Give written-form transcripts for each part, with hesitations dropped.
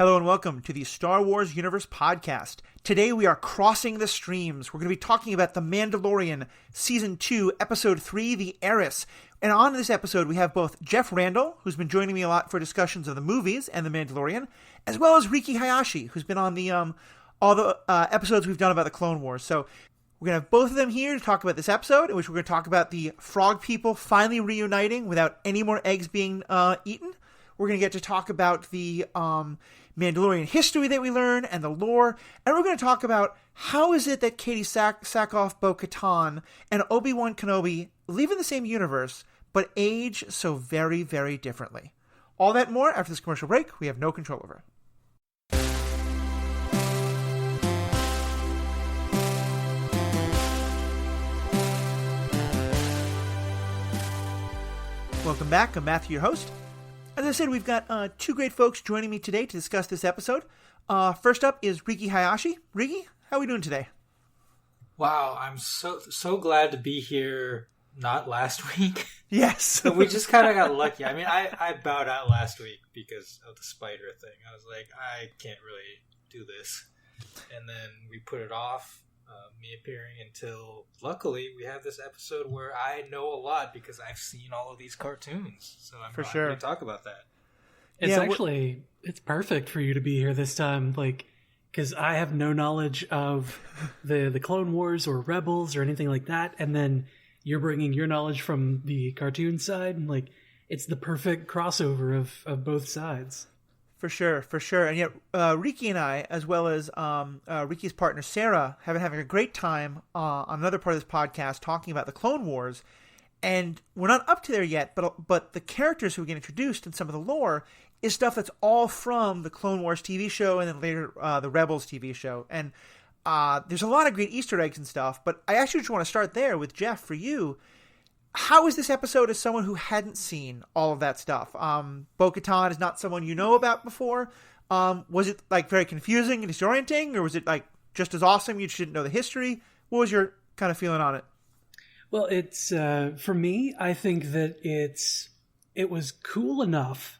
Hello and welcome to the Star Wars Universe Podcast. Today we are crossing the streams. We're going to be talking about The Mandalorian, Season 2, Episode 3, The Heiress. And on this episode we have both Jeff Randle, who's been joining me a lot for discussions of the movies and The Mandalorian, as well as Riki Hayashi, who's been on the all the episodes we've done about the Clone Wars. So we're going to have both of them here to talk about this episode, in which we're going to talk about the frog people finally reuniting without any more eggs being eaten. We're going to get to talk about the Mandalorian history that we learn and the lore. And we're going to talk about how is it that Katie Sackhoff, Bo-Katan, and Obi-Wan Kenobi live in the same universe, but age so very, very differently. All that and more after this commercial break we have no control over. Welcome back. I'm Matthew, your host. As I said, we've got two great folks joining me today to discuss this episode. First up is Riki Hayashi. Riki, how are we doing today? Wow, I'm so glad to be here. Not last week. Yes. We just kind of got lucky. I mean, I bowed out last week because of the spider thing. I was like, I can't really do this. And then we put it off, me appearing, until luckily we have this episode where I know a lot because I've seen all of these cartoons. So I'm for glad sure to talk about that. It's perfect for you to be here this time, because I have no knowledge of the Clone Wars or Rebels or anything like that, and then you're bringing your knowledge from the cartoon side, and it's the perfect crossover of both sides. For sure. And yet, Riki and I, as well as Riki's partner Sarah, have been having a great time on another part of this podcast talking about the Clone Wars. And we're not up to there yet, but the characters who get introduced and some of the lore is stuff that's all from the Clone Wars TV show and then later the Rebels TV show. And there's a lot of great Easter eggs and stuff, but I actually just want to start there with Jeff, for you. How is this episode as someone who hadn't seen all of that stuff? Bo-Katan is not someone you know about before. Was it very confusing and disorienting, or was it just as awesome you just didn't know the history? What was your kind of feeling on it? Well, it's for me, I think that it was cool enough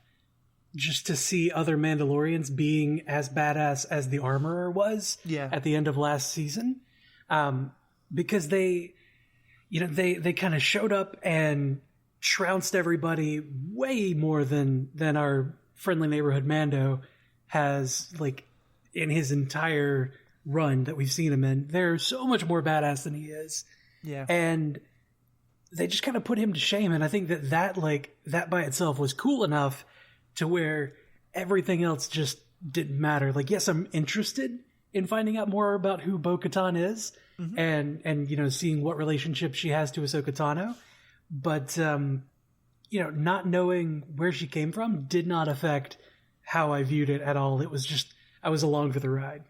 just to see other Mandalorians being as badass as the Armorer was at the end of last season, because they kind of showed up and trounced everybody way more than our friendly neighborhood Mando has, in his entire run that we've seen him in. They're so much more badass than he is. Yeah. And they just kind of put him to shame. And I think that by itself was cool enough to where everything else just didn't matter. Yes, I'm interested in finding out more about who Bo-Katan is, mm-hmm. and seeing what relationship she has to Ashoka Tano. But, not knowing where she came from did not affect how I viewed it at all. It was just, I was along for the ride.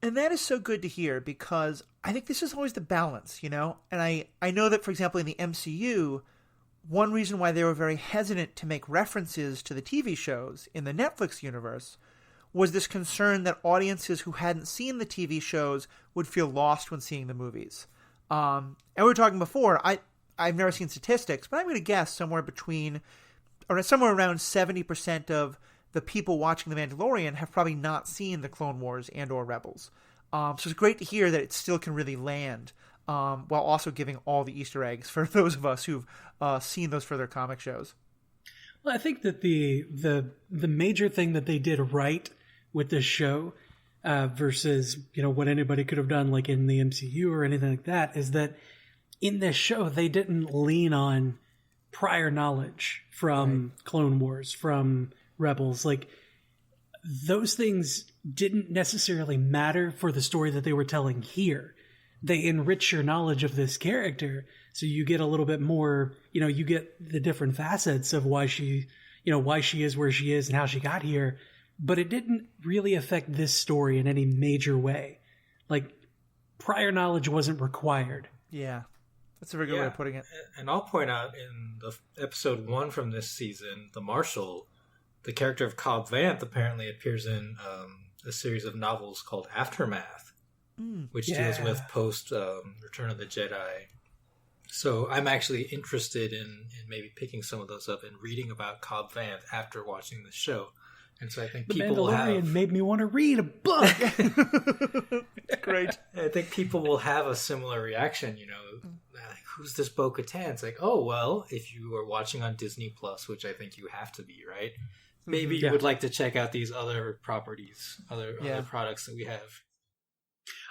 And that is so good to hear, because I think this is always the balance, And I know that, for example, in the MCU, one reason why they were very hesitant to make references to the TV shows in the Netflix universe was this concern that audiences who hadn't seen the TV shows would feel lost when seeing the movies. And we were talking before, I've never seen statistics, but I'm going to guess somewhere around 70% of the people watching The Mandalorian have probably not seen the Clone Wars and or Rebels. So it's great to hear that it still can really land, while also giving all the Easter eggs for those of us who've seen those further comic shows. Well, I think that the major thing that they did right with this show, versus what anybody could have done in the MCU or anything like that, is that in this show they didn't lean on prior knowledge from Clone Wars, from Rebels. Those things didn't necessarily matter for the story that they were telling here. They enrich your knowledge of this character, so you get a little bit more, you get the different facets of why she is where she is and how she got here, but it didn't really affect this story in any major way. Prior knowledge wasn't required. Yeah. That's a very good way of putting it. And I'll point out, in the episode 1 from this season, the Marshal, the character of Cobb Vanth apparently appears in a series of novels called Aftermath, which deals with post Return of the Jedi. So I'm actually interested in maybe picking some of those up and reading about Cobb Vanth after watching the show. And so I think The people will Mandalorian have... made me want to read a book. Great. I think people will have a similar reaction, like, who's this Bo-Katan? It's like, oh, well, if you are watching on Disney Plus, which I think you have to be, right? Maybe you would like to check out these other properties, other products that we have.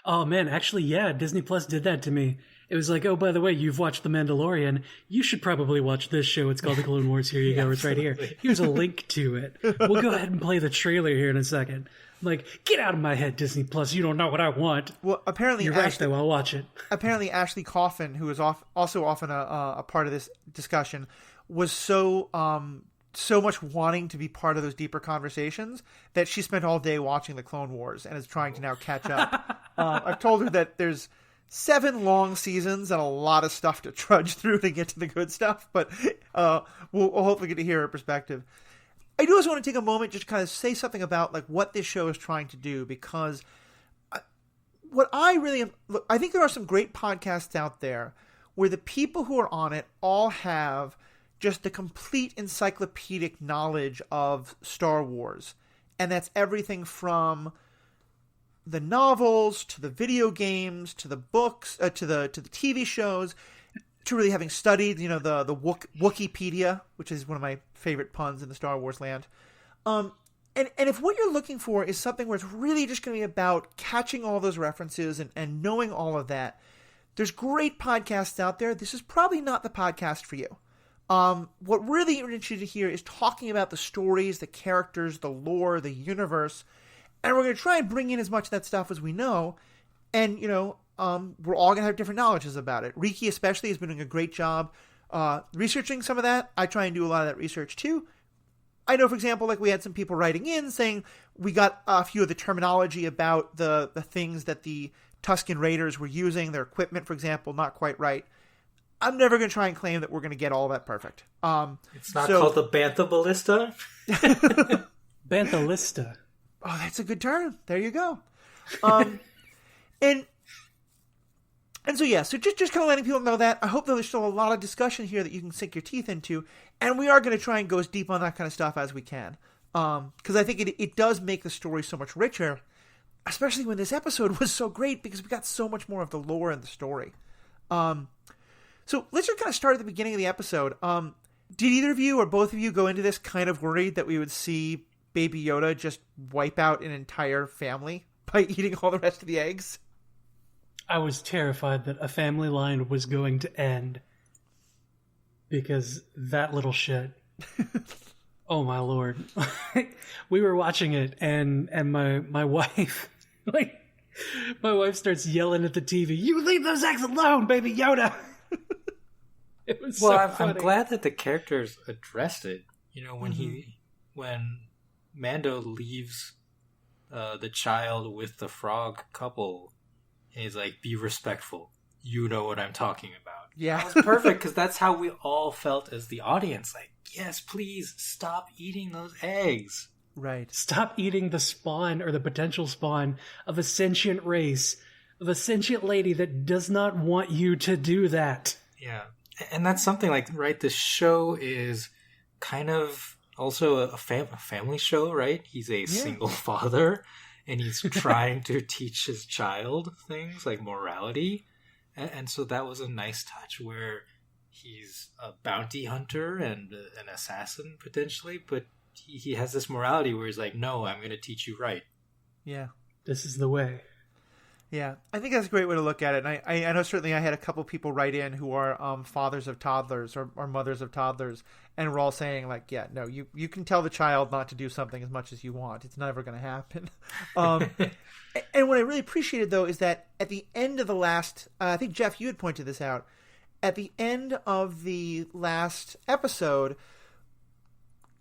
Oh man, actually, yeah, Disney Plus did that to me. It was like, oh, by the way, you've watched The Mandalorian. You should probably watch this show. It's called The Clone Wars. Here you go. It's right here. Here's a link to it. We'll go ahead and play the trailer here in a second. I'm like, get out of my head, Disney Plus. You don't know what I want. Well, apparently... You're right, though. I'll watch it. Apparently, Ashley Coffin, who is also often a part of this discussion, was so much wanting to be part of those deeper conversations that she spent all day watching the Clone Wars and is trying to now catch up. I've told her that there's 7 long seasons and a lot of stuff to trudge through to get to the good stuff, but we'll hopefully get to hear her perspective. I do also want to take a moment just to kind of say something about like what this show is trying to do, because I think there are some great podcasts out there where the people who are on it all have just the complete encyclopedic knowledge of Star Wars. And that's everything from the novels to the video games to the books to the TV shows to really having studied, the Wookiepedia, which is one of my favorite puns in the Star Wars land. And if what you're looking for is something where it's really just going to be about catching all those references and knowing all of that, there's great podcasts out there. This is probably not the podcast for you. What really you're interested to hear is talking about the stories, the characters, the lore, the universe, and we're going to try and bring in as much of that stuff as we know, and, we're all going to have different knowledges about it. Riki especially has been doing a great job researching some of that. I try and do a lot of that research too. I know, for example, like we had some people writing in saying we got a few of the terminology about the things that the Tusken Raiders were using, their equipment, for example, not quite right. I'm never going to try and claim that we're going to get all of that perfect. It's not called the Bantha Ballista? Banthalista. Oh, that's a good term. There you go. And so, yeah, so just kind of letting people know that. I hope that there's still a lot of discussion here that you can sink your teeth into. And we are going to try and go as deep on that kind of stuff as we can. Because I think it does make the story so much richer, especially when this episode was so great because we got so much more of the lore and the story. So let's just kind of start at the beginning of the episode. Did either of you or both of you go into this kind of worried that we would see Baby Yoda just wipe out an entire family by eating all the rest of the eggs? I was terrified that a family line was going to end because that little shit. Oh my lord. We were watching it and my wife my wife starts yelling at the TV, "You leave those eggs alone, Baby Yoda!" It was I'm glad that the characters addressed it. When Mando leaves the child with the frog couple, and he's like, "Be respectful. You know what I'm talking about." Yeah. That was perfect because that's how we all felt as the audience. Like, yes, please stop eating those eggs. Right. Stop eating the spawn or the potential spawn of a sentient race, of a sentient lady that does not want you to do that. Yeah. And that's something like, right, this show is kind of also a family show, right? He's a single father, and he's trying to teach his child things like morality. And so that was a nice touch where he's a bounty hunter and an assassin, potentially, but he has this morality where he's like, no, I'm going to teach you right. Yeah. This is the way. Yeah, I think that's a great way to look at it. And I know certainly I had a couple people write in who are fathers of toddlers or mothers of toddlers, and we're all saying like, yeah, no, you can tell the child not to do something as much as you want. It's never going to happen. And what I really appreciated, though, is that at the end of the last, I think, Jeff, you had pointed this out, at the end of the last episode,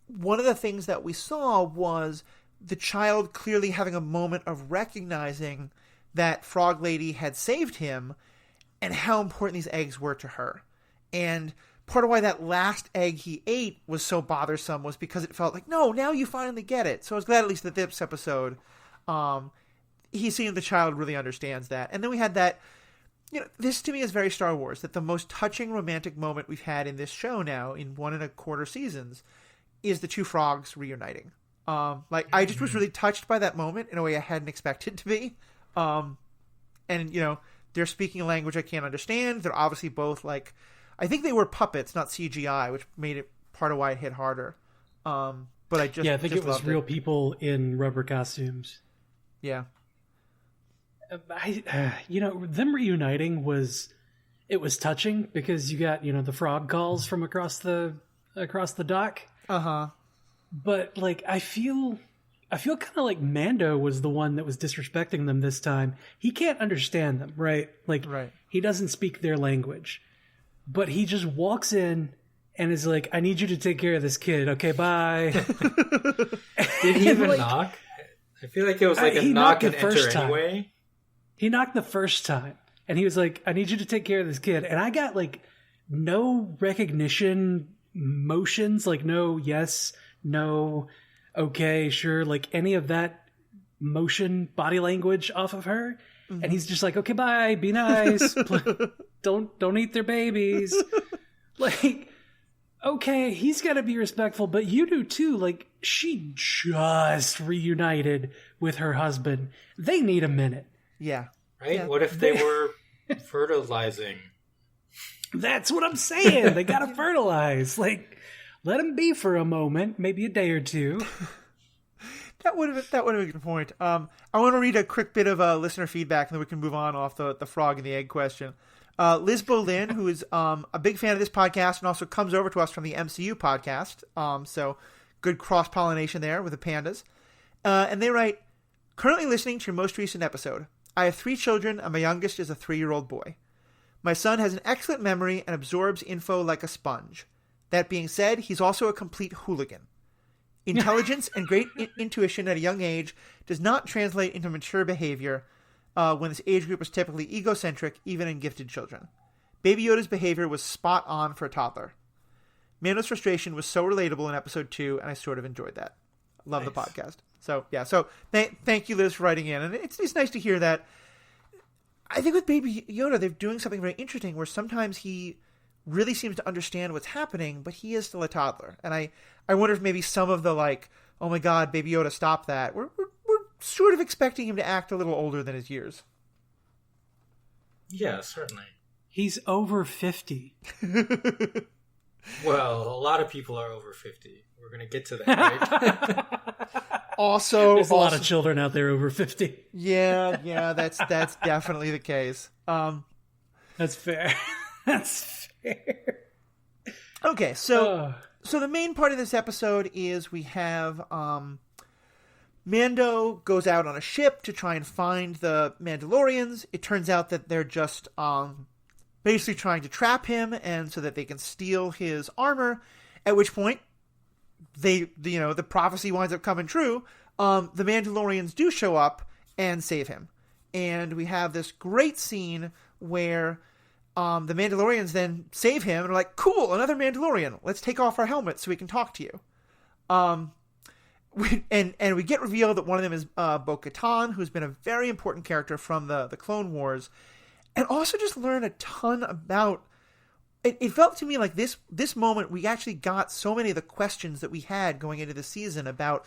one of the things that we saw was the child clearly having a moment of recognizing that Frog Lady had saved him and how important these eggs were to her. And part of why that last egg he ate was so bothersome was because it felt like, no, now you finally get it. So I was glad at least that this episode, he's seeing the child really understands that. And then we had that, this to me is very Star Wars, that the most touching romantic moment we've had in this show now in 1.25 seasons is the two frogs reuniting. Like, I just was really touched by that moment in a way I hadn't expected to be. And, you know, they're speaking a language I can't understand. They're obviously both, like, I think they were puppets, not CGI, which made it part of why it hit harder. But I just I think it was real people in rubber costumes. Yeah. Them reuniting was touching because you got, the frog calls from across the dock. Uh-huh. But, like, I feel kind of like Mando was the one that was disrespecting them this time. He can't understand them, right? Like, right. He doesn't speak their language. But he just walks in and is like, I need you to take care of this kid. Okay, bye. Did he even knock? I feel like it was like a knock and enter anyway. He knocked the first time. And he was like, I need you to take care of this kid. And I got, like, no recognition motions. Like, no yes, no, okay, sure. Like, any of that motion, body language off of her. Mm-hmm. And he's just like, okay, bye, be nice. Don't eat their babies. Like, okay, he's got to be respectful, but you do too. Like, she just reunited with her husband. They need a minute. Yeah. Right? Yeah. What if they were fertilizing? That's what I'm saying. They got to fertilize. Like, let them be for a moment, maybe a day or two. That would have been a good point. I want to read a quick bit of listener feedback, and then we can move on off the frog and the egg question. Liz Bolin, who is a big fan of this podcast and also comes over to us from the MCU podcast. So good cross-pollination there with the pandas. And they write, currently listening to your most recent episode. I have 3 children, and my youngest is a 3-year-old boy. My son has an excellent memory and absorbs info like a sponge. That being said, he's also a complete hooligan. Intelligence and great intuition at a young age does not translate into mature behavior when this age group is typically egocentric, even in gifted children. Baby Yoda's behavior was spot on for a toddler. Mando's frustration was so relatable in episode 2, and I sort of enjoyed that. Love the podcast. So, yeah. So, thank you, Liz, for writing in. And it's nice to hear that. I think with Baby Yoda, they're doing something very interesting where sometimes he really seems to understand what's happening, but he is still a toddler. And I wonder if maybe some of the, like, oh my God, Baby Yoda, stop that. We're sort of expecting him to act a little older than his years. Yeah, certainly. He's over 50. Well, a lot of people are over 50. We're going to get to that, right? There's a lot of children out there over 50. Yeah, that's definitely the case. That's fair. That's fair. Okay, so the main part of this episode is we have Mando goes out on a ship to try and find the Mandalorians. It turns out that they're just basically trying to trap him, and so that they can steal his armor. At which point, the prophecy winds up coming true. The Mandalorians do show up and save him, and we have this great scene where the Mandalorians then save him and are like, "Cool, another Mandalorian. Let's take off our helmets so we can talk to you." And we get revealed that one of them is Bo-Katan, who's been a very important character from the Clone Wars. And also just learn a ton about... It felt to me like this moment, we actually got so many of the questions that we had going into the season about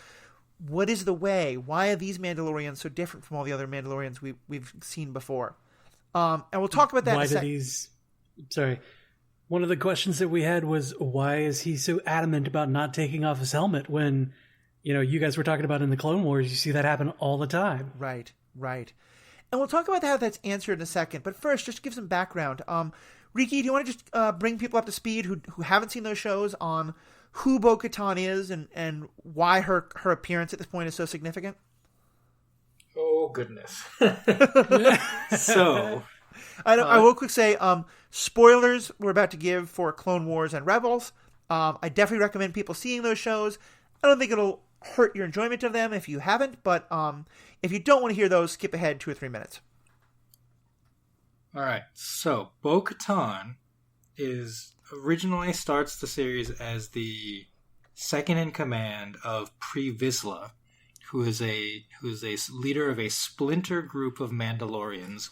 what is the way? Why are these Mandalorians so different from all the other Mandalorians we've seen before? And we'll talk about that in a second. One of the questions that we had was, why is he so adamant about not taking off his helmet when, you guys were talking about in the Clone Wars, you see that happen all the time. Right. And we'll talk about how that's answered in a second. But first, just to give some background. Riki, do you want to just bring people up to speed who haven't seen those shows on who Bo-Katan is and why her appearance at this point is so significant? Oh, goodness. So... I will quick say, spoilers we're about to give for Clone Wars and Rebels. I definitely recommend people seeing those shows. I don't think it'll hurt your enjoyment of them if you haven't, but if you don't want to hear those, skip ahead 2 or 3 minutes. All right, so Bo-Katan originally starts the series as the second in command of Pre Vizsla, who is a leader of a splinter group of Mandalorians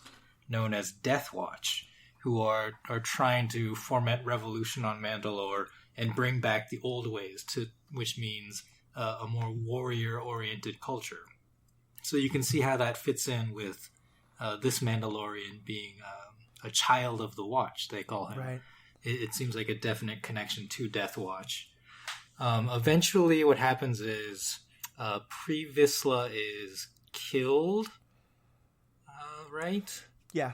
known as Death Watch, who are trying to foment revolution on Mandalore and bring back the old ways, which means a more warrior-oriented culture. So you can see how that fits in with this Mandalorian being a child of the Watch, they call him. Right. It seems like a definite connection to Death Watch. Eventually, what happens is Pre Vizsla is killed, right? Yeah.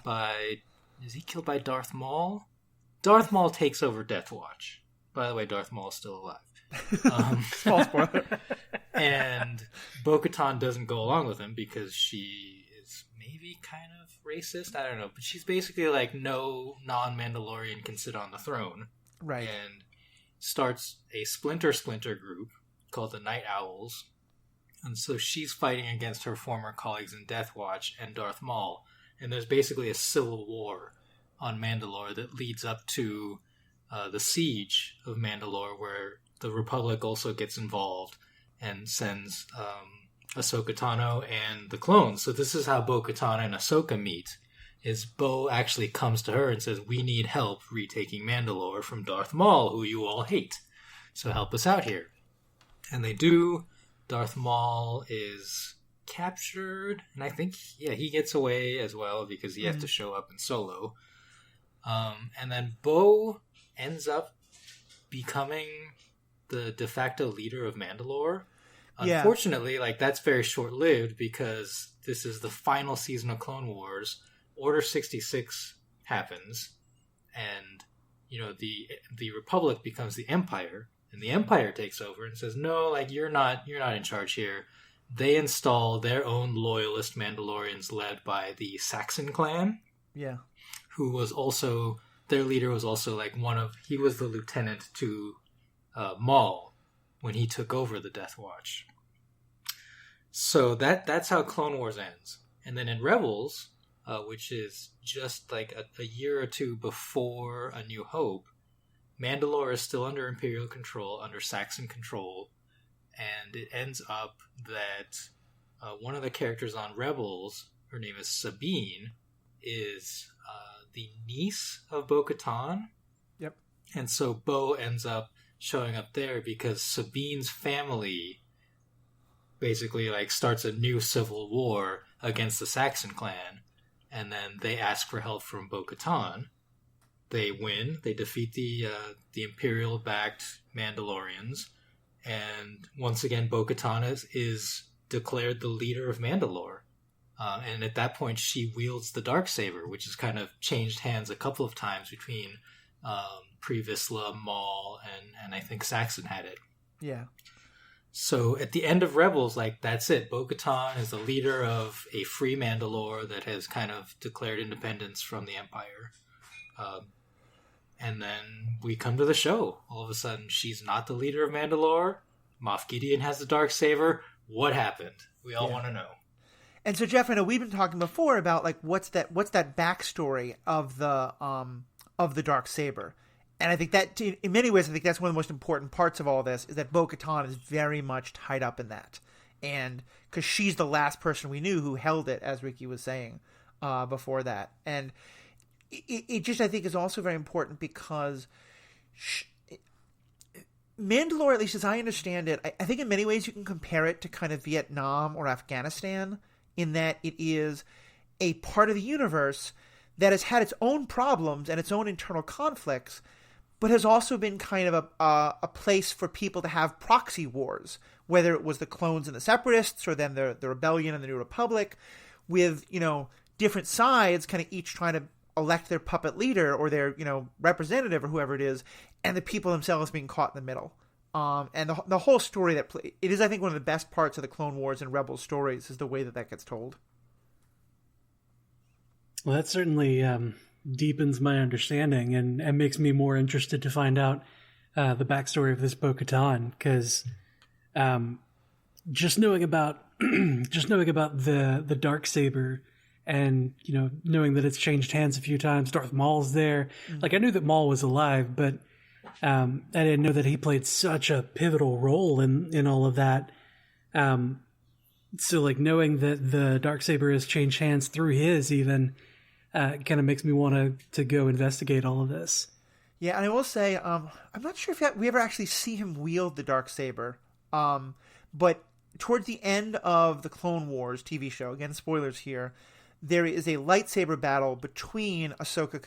Is he killed by Darth Maul? Darth Maul takes over Death Watch. By the way, Darth Maul is still alive. Small spoiler. And Bo-Katan doesn't go along with him because she is maybe kind of racist. I don't know. But she's basically like, no non-Mandalorian can sit on the throne. Right. And starts a splinter group called the Night Owls. And so she's fighting against her former colleagues in Death Watch and Darth Maul. And there's basically a civil war on Mandalore that leads up to the siege of Mandalore, where the Republic also gets involved and sends Ashoka Tano and the clones. So this is how Bo-Katan and Ahsoka meet. Is Bo actually comes to her and says, we need help retaking Mandalore from Darth Maul, who you all hate. So help us out here. And they do. Darth Maul is captured, and I think, he gets away as well because he has to show up in Solo. And then Bo ends up becoming the de facto leader of Mandalore. Yeah. Unfortunately, that's very short-lived because this is the final season of Clone Wars. Order 66 happens, and the Republic becomes the Empire, and the Empire takes over and says, "No, you're not in charge here." They install their own loyalist Mandalorians led by the Saxon clan. Yeah. Who was also, their leader was also he was the lieutenant to Maul when he took over the Death Watch. So that's how Clone Wars ends. And then in Rebels, which is just a year or two before A New Hope, Mandalore is still under Imperial control, under Saxon control, and it ends up that one of the characters on Rebels, her name is Sabine, is the niece of Bo-Katan. Yep. And so Bo ends up showing up there because Sabine's family basically starts a new civil war against the Saxon clan, and then they ask for help from Bo-Katan. They win. They defeat the Imperial-backed Mandalorians, and once again, Bo-Katan is declared the leader of Mandalore. And at that point, she wields the Darksaber, which has kind of changed hands a couple of times between Pre Vizsla, Maul, and I think Saxon had it. Yeah. So at the end of Rebels, that's it. Bo-Katan is the leader of a free Mandalore that has kind of declared independence from the Empire. And then we come to the show. All of a sudden, she's not the leader of Mandalore. Moff Gideon has the Darksaber. What happened? We all want to know. And so, Jeff, I know we've been talking before about what's that backstory of the Darksaber. And I think that, in many ways, I think that's one of the most important parts of all this, is that Bo-Katan is very much tied up in that. And because she's the last person we knew who held it, as Riki was saying before that. And it just, I think, is also very important because Mandalore, at least as I understand it, I think in many ways you can compare it to kind of Vietnam or Afghanistan, in that it is a part of the universe that has had its own problems and its own internal conflicts, but has also been kind of a place for people to have proxy wars, whether it was the clones and the separatists, or then the rebellion and the New Republic, with, different sides kind of each trying to elect their puppet leader or their, representative or whoever it is, and the people themselves being caught in the middle. And the whole story it is, I think, one of the best parts of the Clone Wars and Rebels stories is the way that gets told. Well, that certainly deepens my understanding and makes me more interested to find out the backstory of this Bo-Katan, because just knowing about the Darksaber, and knowing that it's changed hands a few times, Darth Maul's there. I knew that Maul was alive, but I didn't know that he played such a pivotal role in all of that. So knowing that the Darksaber has changed hands through his even kind of makes me want to go investigate all of this. Yeah, and I will say, I'm not sure if we ever actually see him wield the Darksaber. But towards the end of the Clone Wars TV show, again, spoilers here, there is a lightsaber battle between Ashoka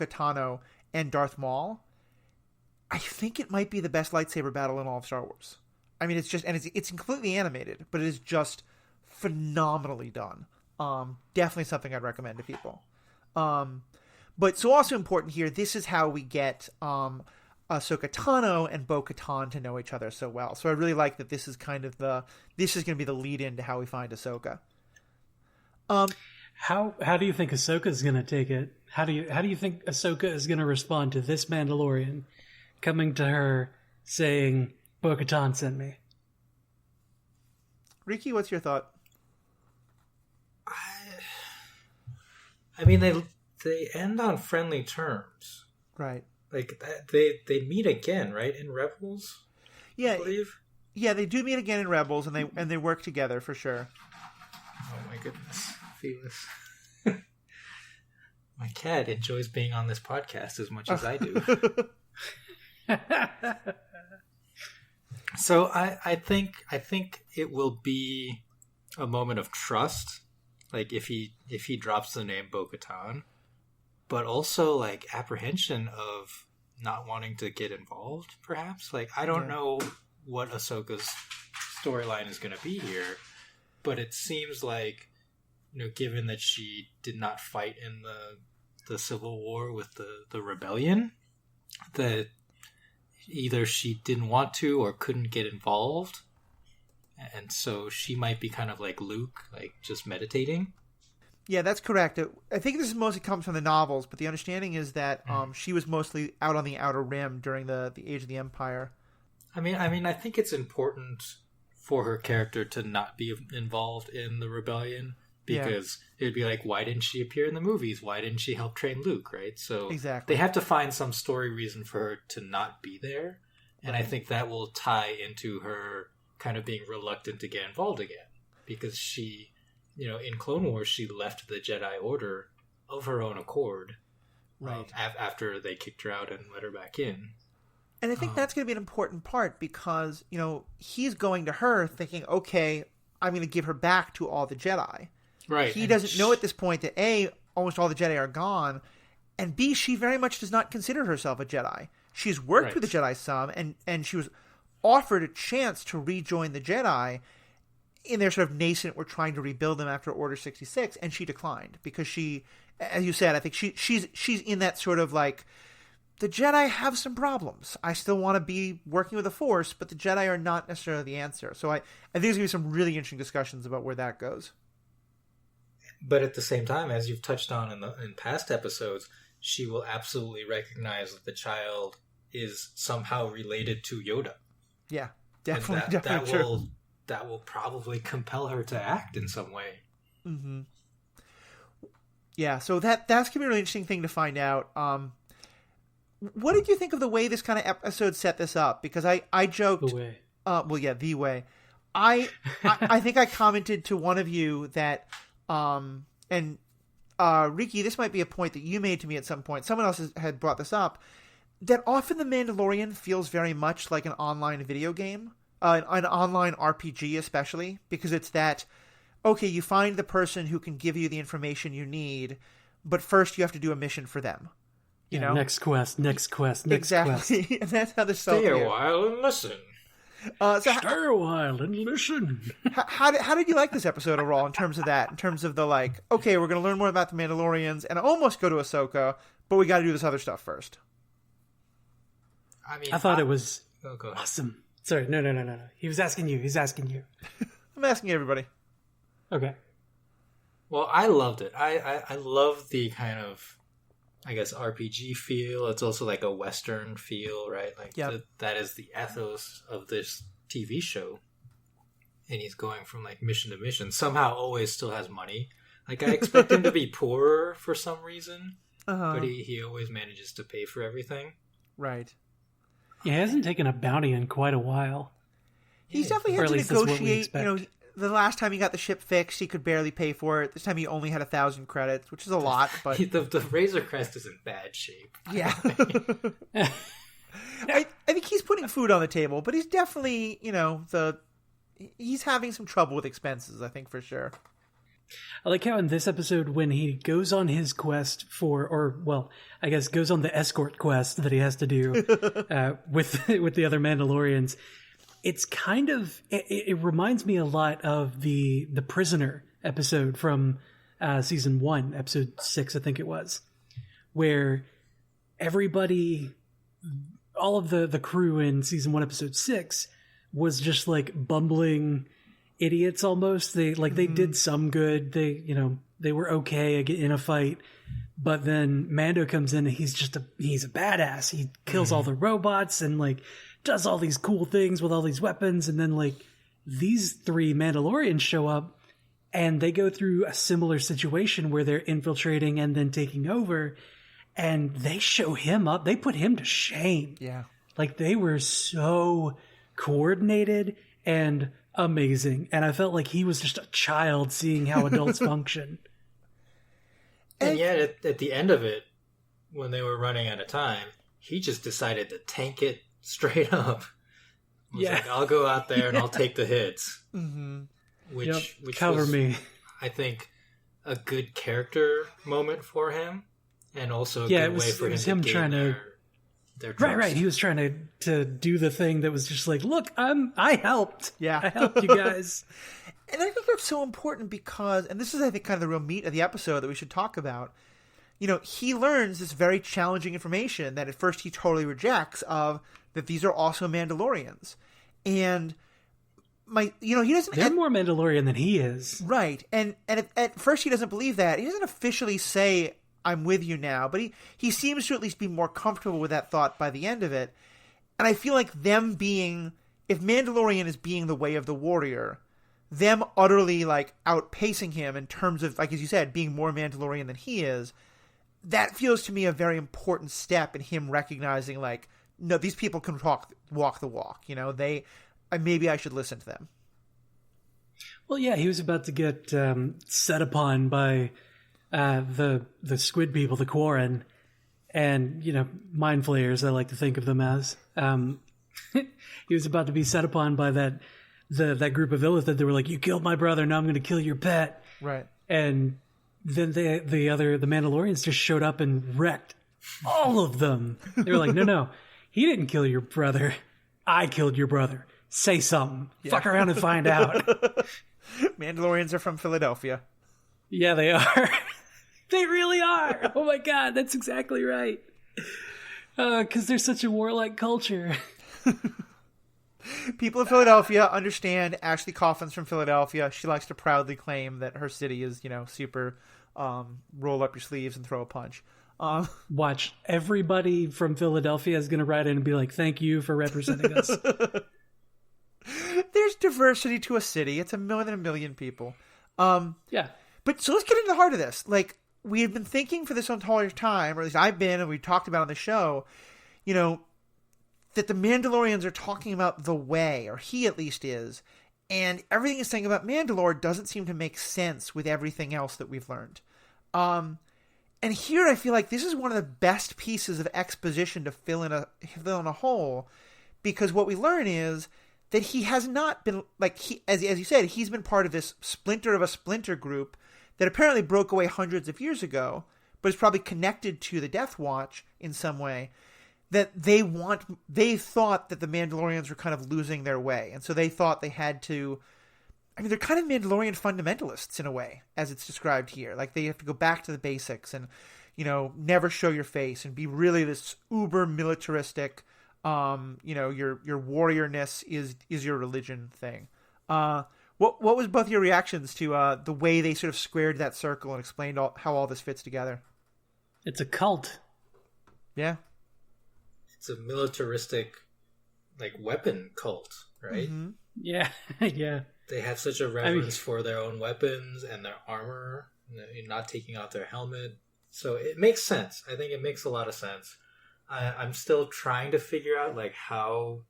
Tano and Darth Maul. I think it might be the best lightsaber battle in all of Star Wars. I mean, it's completely animated, but it is just phenomenally done. Definitely something I'd recommend to people. But so also important here, this is how we get Ashoka Tano and Bo-Katan to know each other so well. So I really like that this is kind of this is going to be the lead in to how we find Ahsoka. How do you think Ahsoka is going to take it? How do you think Ahsoka is going to respond to this Mandalorian coming to her saying, Bo-Katan sent me? Riki, what's your thought? I mean, they end on friendly terms, right? Like they meet again, right, in Rebels. Yeah, I believe. Yeah, they do meet again in Rebels, and they work together for sure. Oh my goodness, Felix! My cat enjoys being on this podcast as much as I do. So I think it will be a moment of trust. Like if he drops the name Bo-Katan, but also like apprehension of not wanting to get involved, perhaps. Like I don't know what Ahsoka's storyline is going to be here, but it seems like, given that she did not fight in the Civil War with the rebellion, that either she didn't want to or couldn't get involved. And so she might be kind of like Luke, like just meditating. Yeah, that's correct. I think this mostly comes from the novels, but the understanding is that she was mostly out on the Outer Rim during the Age of the Empire. I mean, I think it's important for her character to not be involved in the rebellion, because it would be like, why didn't she appear in the movies? Why didn't she help train Luke, right? So exactly. They have to find some story reason for her to not be there. And I think that will tie into her kind of being reluctant to get involved again, because she, in Clone Wars, she left the Jedi Order of her own accord, right? After they kicked her out and let her back in. And I think that's going to be an important part, because he's going to her thinking, okay, I'm going to give her back to all the Jedi. Right. He doesn't know at this point that A, almost all the Jedi are gone, and B, she very much does not consider herself a Jedi. She's worked with the Jedi some, and she was offered a chance to rejoin the Jedi in their sort of nascent, we're trying to rebuild them after Order 66, and she declined because she, as you said, I think she's in that sort of like, the Jedi have some problems. I still want to be working with the Force, but the Jedi are not necessarily the answer. So I think there's going to be some really interesting discussions about where that goes. But at the same time, as you've touched on in past episodes, she will absolutely recognize that the child is somehow related to Yoda. Yeah, definitely true. That will probably compel her to act in some way. Mm-hmm. Yeah, so that's going to be a really interesting thing to find out. What did you think of the way this kind of episode set this up? Because I joked... The way. The way. I think I commented to one of you that... Riki, this might be a point that you made to me at some point. Someone else had brought this up. That often The Mandalorian feels very much like an online video game. An online RPG especially. Because it's that... Okay, you find the person who can give you the information you need, but first you have to do a mission for them. You know? Next quest. Exactly. And that's how this felt. Stay a while and listen. Stay a while and listen. How did you like this episode overall in terms of that? In terms of the like, okay, we're going to learn more about the Mandalorians and almost go to Ahsoka, but we got to do this other stuff first. I mean, I thought it was go ahead. awesome. Sorry, no. He's asking you. I'm asking everybody. Okay. Well, I loved it. I love the kind of, I guess, RPG feel. It's also like a Western feel, right? Like that is the ethos of this TV show. And he's going from like mission to mission. Somehow always still has money. Like I expect him to be poorer for some reason, but he always manages to pay for everything. Right. Yeah, he hasn't taken a bounty in quite a while. He's definitely had to negotiate, the last time he got the ship fixed, he could barely pay for it. This time he only had 1,000 credits, which is a lot, but... the Razor Crest is in bad shape. Yeah. I think he's putting food on the table, but he's definitely, he's having some trouble with expenses, I think, for sure. I like how in this episode, when he goes on his quest goes on the escort quest that he has to do with the other Mandalorians, it's kind of, it reminds me a lot of the Prisoner episode from season 1, episode 6, I think it was, where everybody, all of the crew in season 1, episode 6 was just like bumbling idiots almost. They did some good. They were okay in a fight, but then Mando comes in and he's a badass. He kills all the robots and like does all these cool things with all these weapons. And then like these 3 Mandalorians show up and they go through a similar situation where they're infiltrating and then taking over, and they show him up. They put him to shame. Yeah. Like they were so coordinated and amazing, and I felt like he was just a child seeing how adults function. And yet, at the end of it, when they were running out of time, he just decided to tank it straight up. He was like, I'll go out there and I'll take the hits. Mm-hmm. Which cover was, me. I think, a good character moment for him, and also a good way for him to gain their trust. Right. He was trying to do the thing that was just like, look, I helped. Yeah. I helped you guys. And I think that's so important because, and this is, I think, kind of the real meat of the episode that we should talk about. He learns this very challenging information that at first he totally rejects, of that these are also Mandalorians. And he doesn't... They're more Mandalorian than he is. Right. And at first he doesn't believe that. He doesn't officially say, I'm with you now, but he seems to at least be more comfortable with that thought by the end of it. And I feel like them being, if Mandalorian is being the way of the warrior, them utterly like outpacing him in terms of, like as you said, being more Mandalorian than he is, that feels to me a very important step in him recognizing like, no, these people can walk the walk. Maybe I should listen to them. Well, yeah, he was about to get set upon by the squid people, the Quarren, and mind flayers, I like to think of them as. He was about to be set upon by that group of Illithid that were like, you killed my brother, now I'm going to kill your pet. Right. And then the Mandalorians just showed up and wrecked all of them. They were like, no, he didn't kill your brother. I killed your brother. Say something. Yeah. Fuck around and find out. Mandalorians are from Philadelphia. Yeah, they are. They really are. Oh my God, that's exactly right. Because they're such a warlike culture. People of Philadelphia understand Ashley Coffin's from Philadelphia. She likes to proudly claim that her city is, super roll up your sleeves and throw a punch. Watch. Everybody from Philadelphia is going to write in and be like, thank you for representing us. There's diversity to a city. It's more than 1 million people. Yeah. But so let's get into the heart of this. Like, we have been thinking for this entire time, or at least I've been, and we talked about on the show, that the Mandalorians are talking about the way, or he at least is, and everything he's saying about Mandalore doesn't seem to make sense with everything else that we've learned. And here I feel like this is one of the best pieces of exposition to fill in a hole, because what we learn is that he has not been, like, as you said, he's been part of this splinter of a splinter group that apparently broke away hundreds of years ago, but is probably connected to the Death Watch in some way, that they thought that the Mandalorians were kind of losing their way. And so they thought they had to, they're kind of Mandalorian fundamentalists in a way, as it's described here. Like, they have to go back to the basics and, never show your face and be really this uber militaristic, your warriorness is your religion thing. What was both your reactions to the way they sort of squared that circle and explained how all this fits together? It's a cult. Yeah. It's a militaristic, weapon cult, right? Mm-hmm. Yeah, yeah. They have such a reverence for their own weapons and their armor, not taking off their helmet. So it makes sense. I think it makes a lot of sense. I'm still trying to figure out, how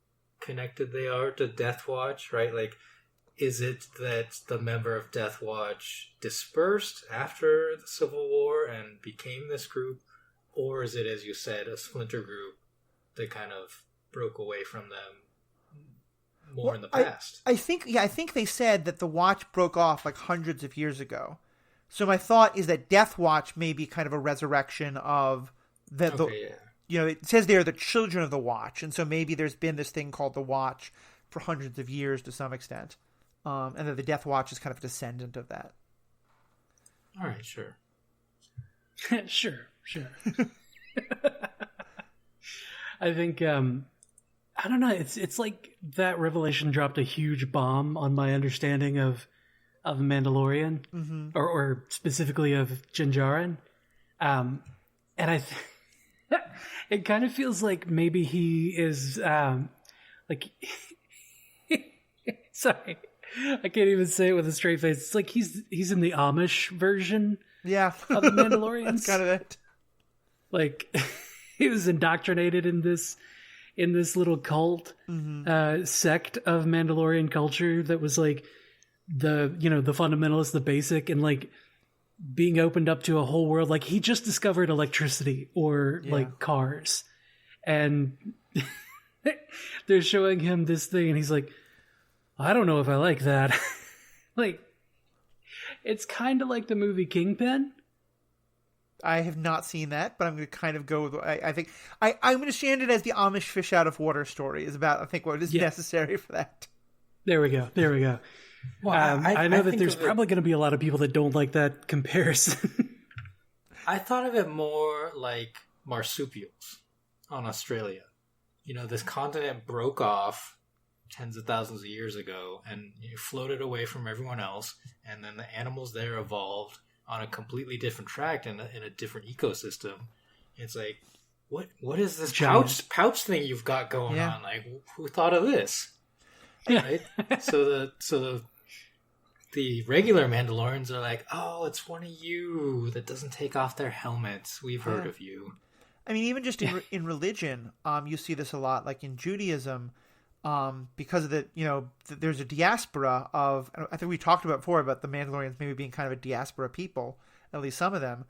connected they are to Death Watch, right? Is it that the member of Death Watch dispersed after the Civil War and became this group? Or is it, as you said, a splinter group that kind of broke away from them more in the past. I think they said that the Watch broke off like hundreds of years ago. So my thought is that Death Watch may be kind of a resurrection of it says they are the children of the Watch, and so maybe there's been this thing called the Watch for hundreds of years to some extent, and that the Death Watch is kind of a descendant of that. All right, sure. Sure. I think I don't know. It's like that revelation dropped a huge bomb on my understanding of Mandalorian, mm-hmm. or specifically of Din Djarin, and I. It kind of feels like maybe he is like. Sorry, I can't even say it with a straight face. It's like he's in the Amish version. Yeah, of the Mandalorians. That's kind of it. Like he was indoctrinated in this little cult mm-hmm. Sect of Mandalorian culture that was like the fundamentalist, the basic, and like being opened up to a whole world. Like he just discovered electricity or like cars, and they're showing him this thing, and he's like, I don't know if I like that. Like, it's kind of like the movie Kingpin. I have not seen that, but I'm going to kind of go with. I think I'm going to stand it as the Amish fish out of water story is about. I think what is necessary for that. There we go. Well, I know that there's probably going to be a lot of people that don't like that comparison. I thought of it more like marsupials on Australia. This continent broke off tens of thousands of years ago and floated away from everyone else, and then the animals there evolved on a completely different track in a different ecosystem. It's like, what is this pouch thing you've got going on? Like, who thought of this? Right? So the regular Mandalorians are like, oh, it's one of you that doesn't take off their helmets. We've heard of you. I mean, even just in religion, you see this a lot, like in Judaism, because of there's a diaspora of, I think we talked about before about the Mandalorians maybe being kind of a diaspora people, at least some of them,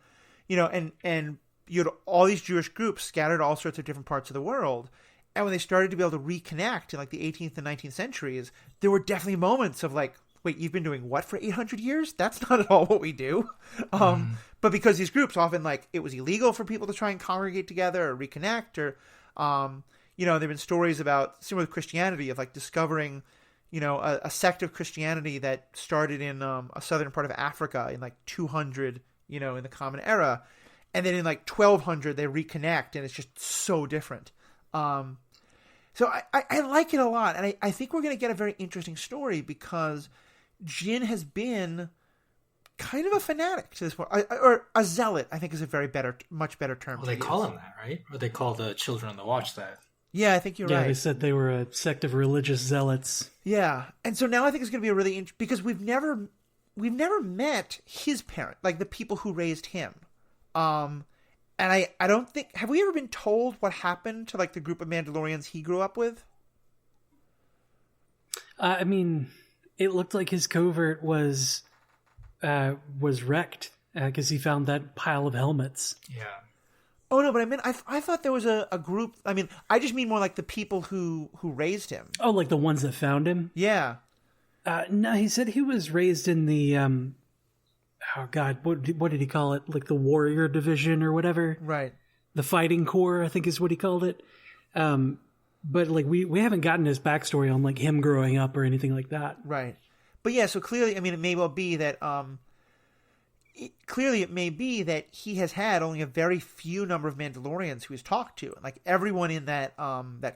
and you had all these Jewish groups scattered all sorts of different parts of the world. And when they started to be able to reconnect in like the 18th and 19th centuries, there were definitely moments of like, wait, you've been doing what for 800 years? That's not at all what we do. But because these groups often, like, it was illegal for people to try and congregate together or reconnect, or, there have been stories about, similar with Christianity, of like discovering, a sect of Christianity that started in a southern part of Africa in like 200, in the Common Era. And then in like 1200, they reconnect, and it's just so different. So I like it a lot. And I think we're going to get a very interesting story because Jin has been kind of a fanatic to this point, or a zealot, I think is a much better term. Well, they call him that, right? Or they call the children on the Watch that. Yeah, I think you're right. Yeah, they said they were a sect of religious zealots. Yeah, and so now I think it's going to be a really because we've never met his parent, like the people who raised him. And I don't think, have we ever been told what happened to like the group of Mandalorians he grew up with? I mean, it looked like his covert was wrecked because he found that pile of helmets. Yeah. Oh no, but I mean, I thought there was a group. I mean, I just mean more like the people who raised him. Oh, like the ones that found him? Yeah. No, he said he was raised in the oh God, what did he call it? Like the warrior division or whatever. Right. The fighting corps, I think is what he called it. But like we haven't gotten his backstory on like him growing up or anything like that. Right. But yeah, so clearly, I mean, it may well be that it may be that he has had only a very few number of Mandalorians who he's talked to. Like everyone in that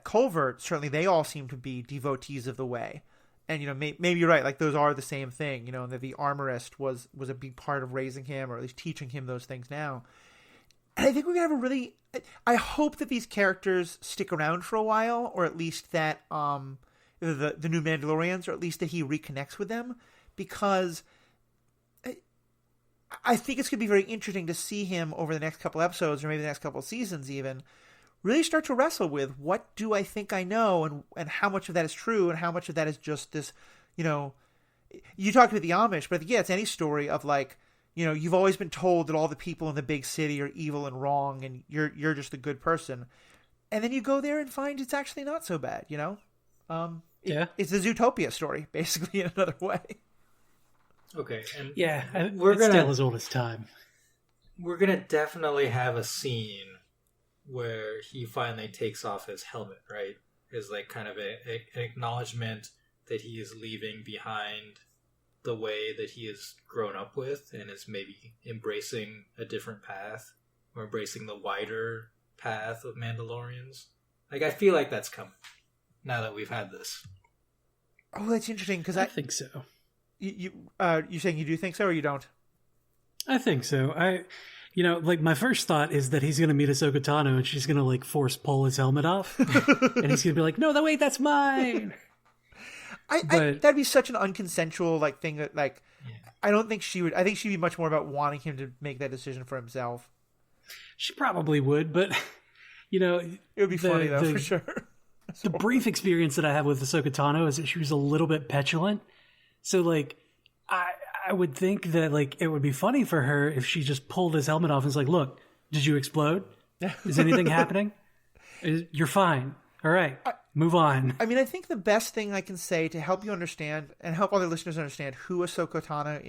covert, certainly they all seem to be devotees of the way. And, maybe you're right. Like those are the same thing, that the armorist was a big part of raising him, or at least teaching him those things now. And I think we're going to have I hope that these characters stick around for a while, or at least that the new Mandalorians, or at least that he reconnects with them, because I think it's going to be very interesting to see him over the next couple episodes, or maybe the next couple of seasons even, really start to wrestle with what do I think I know, and how much of that is true, and how much of that is just this, you talk about the Amish, but I think, it's any story of like, you've always been told that all the people in the big city are evil and wrong, and you're just a good person. And then you go there and find it's actually not so bad, It's a Zootopia story, basically, in another way. Okay, and it's still as old as time. We're gonna definitely have a scene where he finally takes off his helmet, right? Is like kind of an acknowledgement that he is leaving behind the way that he has grown up with and is maybe embracing a different path or embracing the wider path of Mandalorians. Like, I feel like that's coming now that we've had this. Oh, that's interesting, because I think so. You saying you do think so, or you don't? I think so. My first thought is that he's going to meet Ahsoka Tano and she's going to, like, force pull his helmet off. And he's going to be like, no, wait, that's mine. That'd be such an unconsensual, like, thing that, like, I don't think she would. I think she'd be much more about wanting him to make that decision for himself. She probably would, but, it would be funny, though, for sure. The brief experience that I have with Ahsoka Tano is that she was a little bit petulant. So, like, I would think that, like, it would be funny for her if she just pulled his helmet off and was like, look, did you explode? Is anything happening? You're fine. All right. Move on. I mean, I think the best thing I can say to help you understand and help other listeners understand who Ahsoka Tano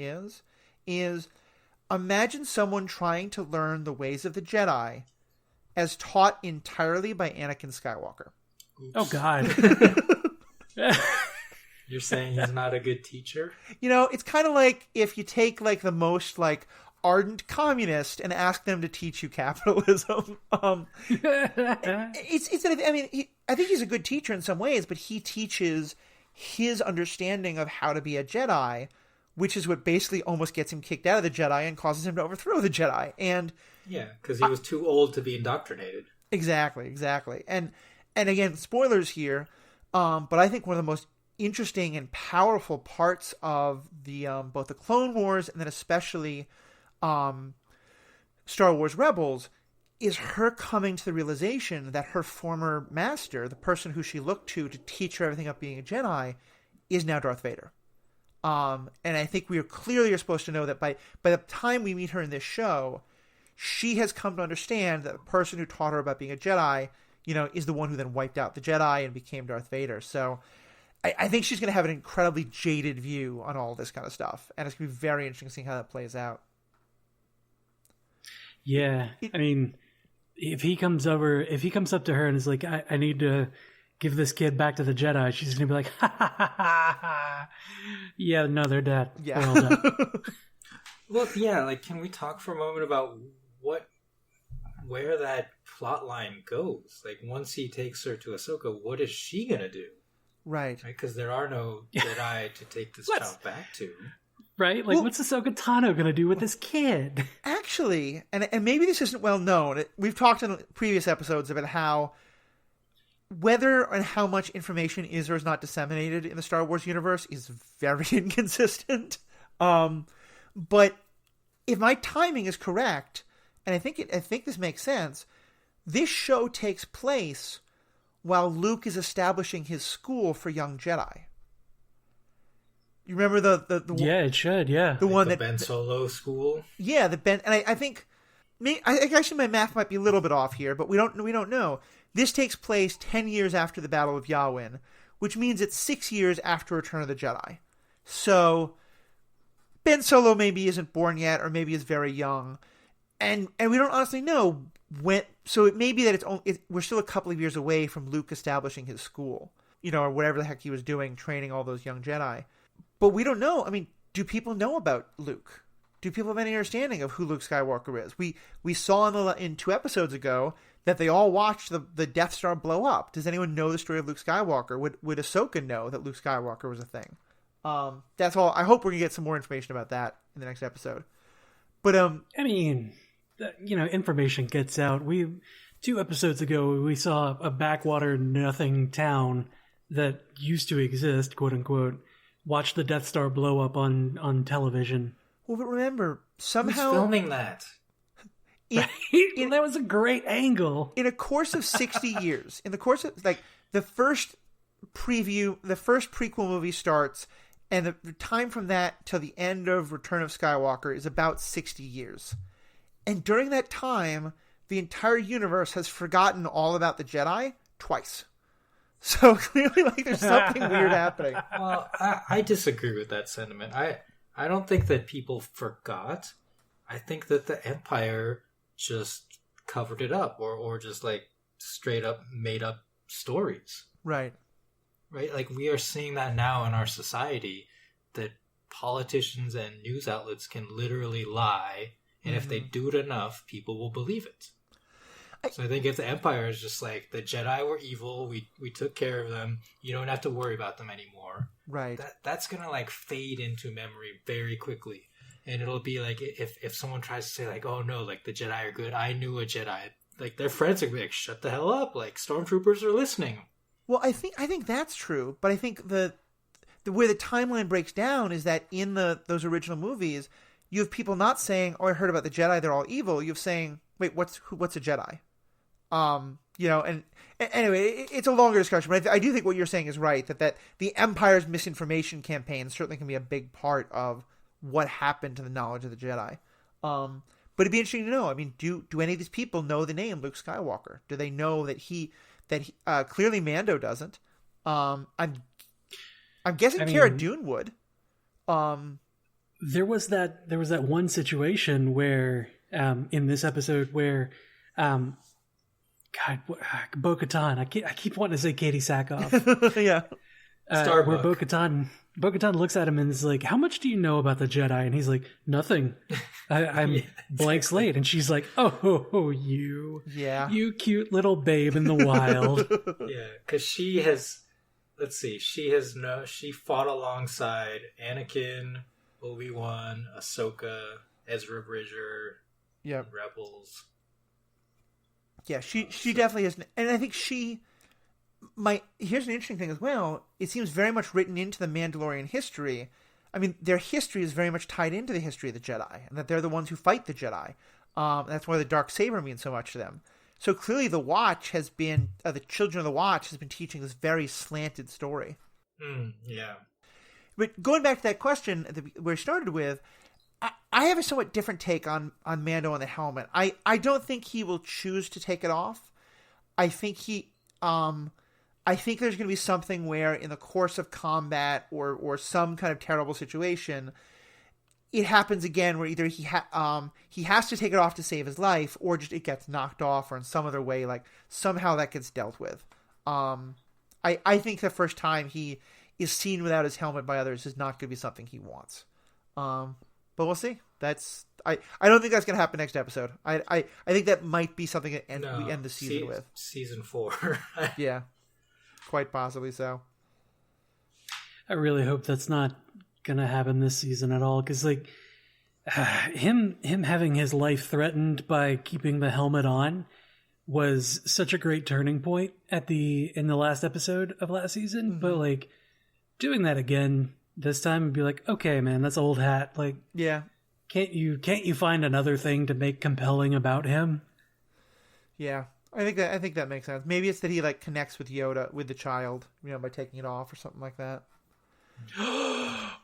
is imagine someone trying to learn the ways of the Jedi as taught entirely by Anakin Skywalker. Oops. Oh, God. You're saying he's not a good teacher? It's kind of like if you take, like, the most, like, ardent communist and ask them to teach you capitalism. I think he's a good teacher in some ways, but he teaches his understanding of how to be a Jedi, which is what basically almost gets him kicked out of the Jedi and causes him to overthrow the Jedi. And yeah, because he was too old to be indoctrinated. Exactly. And again, spoilers here, but I think one of the most interesting and powerful parts of the both the Clone Wars and then especially Star Wars Rebels is her coming to the realization that her former master, the person who she looked to teach her everything about being a Jedi, is now Darth Vader. And I think we are clearly supposed to know that by the time we meet her in this show, she has come to understand that the person who taught her about being a Jedi, is the one who then wiped out the Jedi and became Darth Vader. So I think she's going to have an incredibly jaded view on all this kind of stuff. And it's going to be very interesting seeing how that plays out. Yeah. I mean, if he comes up to her and is like, I need to give this kid back to the Jedi, she's going to be like, ha, ha, ha, ha, ha. Yeah, no, they're dead. Yeah. They're all dead. Well, yeah, like, can we talk for a moment about where that plot line goes? Like, once he takes her to Ahsoka, what is she going to do? Right. Because there are no Jedi to take this child back to. Right? Like, what's Ahsoka Tano going to do with this kid? Actually, and maybe this isn't well known, we've talked in previous episodes about how whether and how much information is or is not disseminated in the Star Wars universe is very inconsistent. But if my timing is correct, and I think this makes sense, this show takes place while Luke is establishing his school for young Jedi. You remember the yeah, it should, yeah. The one that Ben Solo school? Yeah, the Ben, and I think actually my math might be a little bit off here, but we don't know. This takes place 10 years after the Battle of Yavin, which means it's 6 years after Return of the Jedi. So Ben Solo maybe isn't born yet, or maybe is very young, and we don't honestly know when. So it may be that we're still a couple of years away from Luke establishing his school, or whatever the heck he was doing, training all those young Jedi. But we don't know. I mean, do people know about Luke? Do people have any understanding of who Luke Skywalker is? We saw in 2 episodes ago that they all watched the Death Star blow up. Does anyone know the story of Luke Skywalker? Would Ahsoka know that Luke Skywalker was a thing? That's all. I hope we're going to get some more information about that in the next episode. But I mean, information gets out. 2 episodes ago, we saw a backwater nothing town that used to exist, quote unquote, watch the Death Star blow up on television. Well, but remember, somehow who's filming that? That was a great angle. In a course of 60 years, in the course of, like, the first prequel movie starts, and the time from that till the end of Return of Skywalker is about 60 years. And during that time, the entire universe has forgotten all about the Jedi twice. So clearly, like, there's something weird happening. Well, I disagree with that sentiment. I don't think that people forgot. I think that the Empire just covered it up, or just like straight up made up stories. Right. Right? Like, we are seeing that now in our society, that politicians and news outlets can literally lie, and if they do it enough, people will believe it. So I think if the Empire is just like, the Jedi were evil, we took care of them, you don't have to worry about them anymore. Right. That's gonna like fade into memory very quickly. And it'll be like, if someone tries to say like, oh no, like the Jedi are good, I knew a Jedi, like their friends are gonna be like, shut the hell up, like stormtroopers are listening. Well, I think that's true, but I think the way the timeline breaks down is that in those original movies, you have people not saying, "Oh, I heard about the Jedi; they're all evil." You have saying, "Wait, what's a Jedi?" And anyway, it's a longer discussion, but I do think what you're saying is right. That the Empire's misinformation campaign certainly can be a big part of what happened to the knowledge of the Jedi. But it'd be interesting to know. I mean, do any of these people know the name Luke Skywalker? Do they know that he clearly Mando doesn't? I'm guessing Cara Dune would. There was that one situation where in this episode where Bo-Katan, I keep wanting to say Katie Sackhoff. Yeah. Where Bo-Katan looks at him and is like, "How much do you know about the Jedi?" And he's like, "Nothing. I'm blank slate." And she's like, "Oh, you cute little babe in the wild." Yeah, because she fought alongside Anakin, Obi-Wan, Ahsoka, Ezra Bridger, Rebels. Yeah, she definitely is, and I think here's an interesting thing as well. It seems very much written into the Mandalorian history. I mean, their history is very much tied into the history of the Jedi, and that they're the ones who fight the Jedi. That's why the Darksaber means so much to them. So clearly the Watch has been, the Children of the Watch has been teaching this very slanted story. Yeah. But going back to that question where we started with, I have a somewhat different take on Mando and the helmet. I don't think he will choose to take it off. I think I think there's going to be something where in the course of combat or some kind of terrible situation, it happens again where either he has to take it off to save his life, or just it gets knocked off, or in some other way, like somehow that gets dealt with. I think the first time he is seen without his helmet by others is not going to be something he wants. But we'll see. I don't think that's going to happen next episode. I think that might be something that we end the season with. Season 4. Yeah. Quite possibly so. I really hope that's not gonna happen this season at all, because like him having his life threatened by keeping the helmet on was such a great turning point in the last episode of last season. But like doing that again this time would be like, okay, man, that's old hat. Like, yeah, can't you find another thing to make compelling about him? Yeah. I think that makes sense. Maybe it's that he like connects with Yoda, with the child, by taking it off or something like that.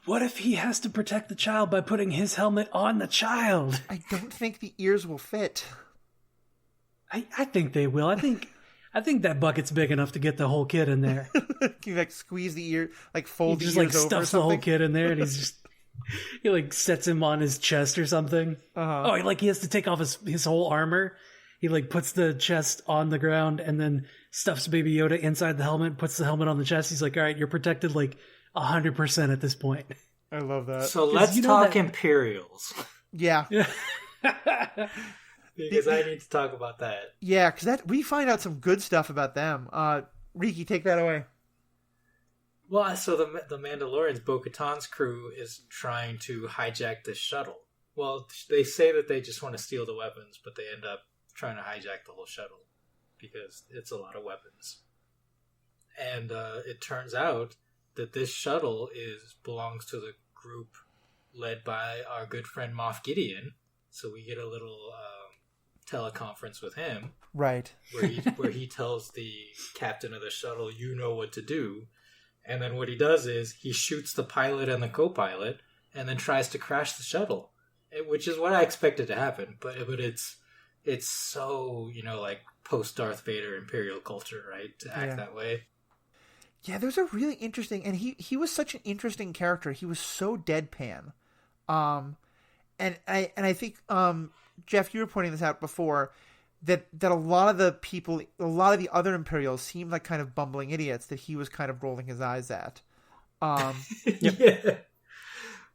What if he has to protect the child by putting his helmet on the child? I don't think the ears will fit. I think they will. I think that bucket's big enough to get the whole kid in there. Can you like squeeze the ear, like fold the ears over? He just like stuffs the whole kid in there, and he like sets him on his chest or something. Oh, he has to take off his whole armor. He like puts the chest on the ground and then stuffs Baby Yoda inside the helmet, puts the helmet on the chest. He's like, all right, you're protected like 100% at this point. I love that. So let's talk Imperials. Yeah. Because I need to talk about that. Yeah, because we find out some good stuff about them. Riki, take that away. Well, so the Mandalorians, Bo-Katan's crew, is trying to hijack this shuttle. Well, they say that they just want to steal the weapons, but they end up trying to hijack the whole shuttle because it's a lot of weapons. And it turns out that this shuttle belongs to the group led by our good friend Moff Gideon. So we get a little teleconference with him, right? Where he tells the captain of the shuttle, "You know what to do." And then what he does is he shoots the pilot and the co-pilot, and then tries to crash the shuttle, which is what I expected to happen. But it's so like post Darth Vader Imperial culture, right? To act that way. Yeah, there's a really interesting, and he was such an interesting character. He was so deadpan. And I think, Jeff, you were pointing this out before, that a lot of the people, a lot of the other Imperials seemed like kind of bumbling idiots that he was kind of rolling his eyes at. Yeah.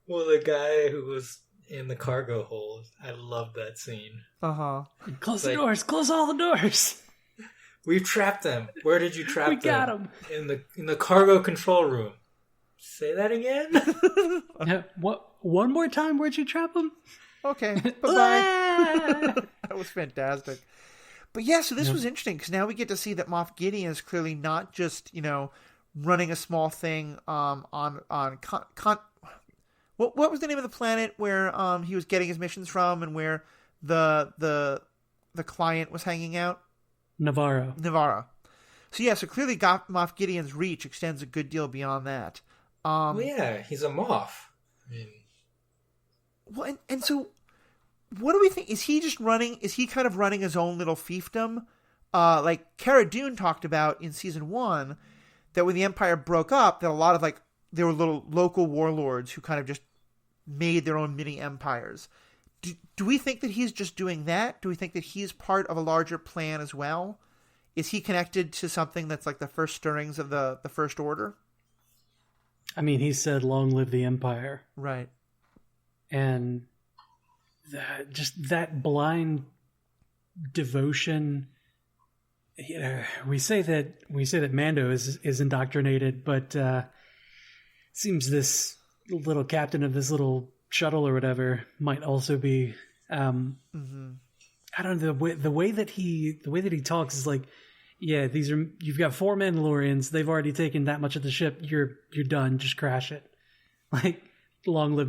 Well, the guy who was in the cargo hold, I love that scene. Close the doors. Close all the doors. We've trapped them. Where did you trap them? We got them in the cargo control room. Say that again. Yeah. What? One more time. Where'd you trap them? Okay. Bye-bye. That was fantastic. But yeah, so this was interesting because now we get to see that Moff Gideon is clearly not just, running a small thing on what was the name of the planet where he was getting his missions from and where the client was hanging out? Navarro. So yeah, so clearly Moff Gideon's reach extends a good deal beyond that. Well, yeah, he's a Moff. I mean... Well, and so what do we think? Is he kind of running his own little fiefdom? Like Cara Dune talked about in season 1, that when the Empire broke up, that a lot of there were little local warlords who kind of just made their own mini empires. Do we think that he's just doing that? Do we think that he's part of a larger plan as well? Is he connected to something that's like the first stirrings of the First Order? I mean, he said, "Long live the Empire." Right. And that blind devotion. We say that Mando is indoctrinated, but seems this little captain of this little shuttle or whatever might also be. I don't know, the way that he talks is like, yeah, you've got 4 Mandalorians. They've already taken that much of the ship. You're done. Just crash it. Like, long live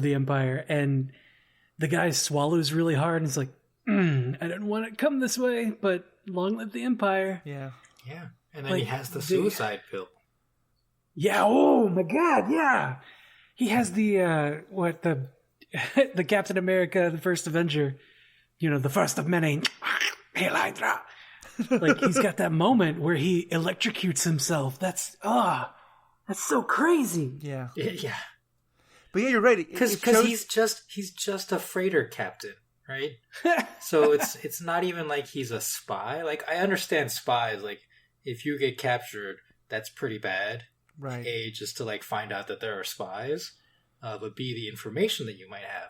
the Empire. And the guy swallows really hard and is like, I didn't want to come this way, but long live the Empire. Yeah. Yeah. And then he has the suicide pill. Yeah. Oh my God. Yeah. He has the the Captain America, the first Avenger, the first of many. Hail Hydra. Like, he's got that moment where he electrocutes himself. That's so crazy. Yeah. Yeah. But yeah, you're right. Because he's just a freighter captain, right? So it's not even like he's a spy. Like, I understand spies. Like, if you get captured, that's pretty bad. Right. A, just to find out that there are spies, but B, the information that you might have.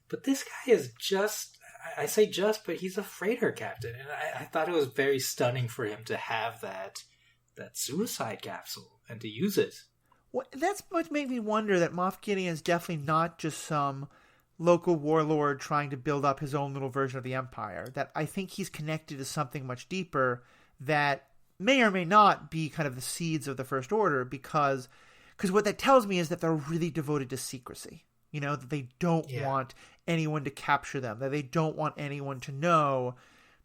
But this guy is just, I say just, but he's a freighter captain, and I thought it was very stunning for him to have that suicide capsule and to use it. Well, that's what made me wonder that Moff Gideon is definitely not just some local warlord trying to build up his own little version of the Empire. That I think he's connected to something much deeper that may or may not be kind of the seeds of the First Order, because what that tells me is that they're really devoted to secrecy. That they don't want anyone to capture them, that they don't want anyone to know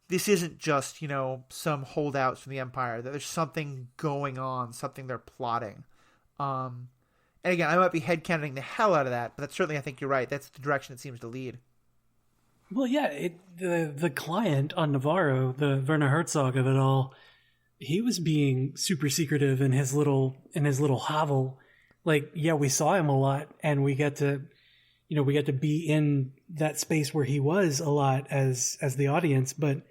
this isn't just, some holdouts from the Empire, that there's something going on, something they're plotting. And again, I might be headcanoning the hell out of that, but that's certainly, I think you're right. That's the direction it seems to lead. Well, yeah, the client on Navarro, the Werner Herzog of it all, he was being super secretive in his little hovel. Like, yeah, we saw him a lot, and we got to be in that space where he was a lot as the audience, but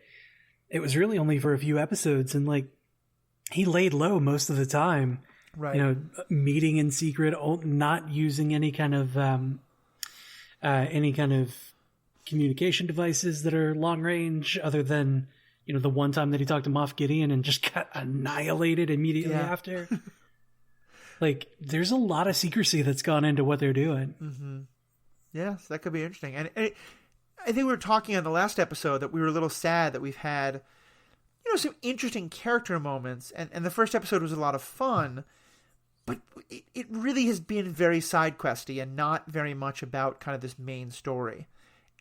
it was really only for a few episodes, and he laid low most of the time. Right. Meeting in secret, not using any kind of communication devices that are long range, other than the one time that he talked to Moff Gideon and just got annihilated immediately after. There's a lot of secrecy that's gone into what they're doing. Mm-hmm. Yes, that could be interesting. And I think we were talking on the last episode that we were a little sad that we've had, some interesting character moments, and the first episode was a lot of fun, but it really has been very side questy and not very much about kind of this main story.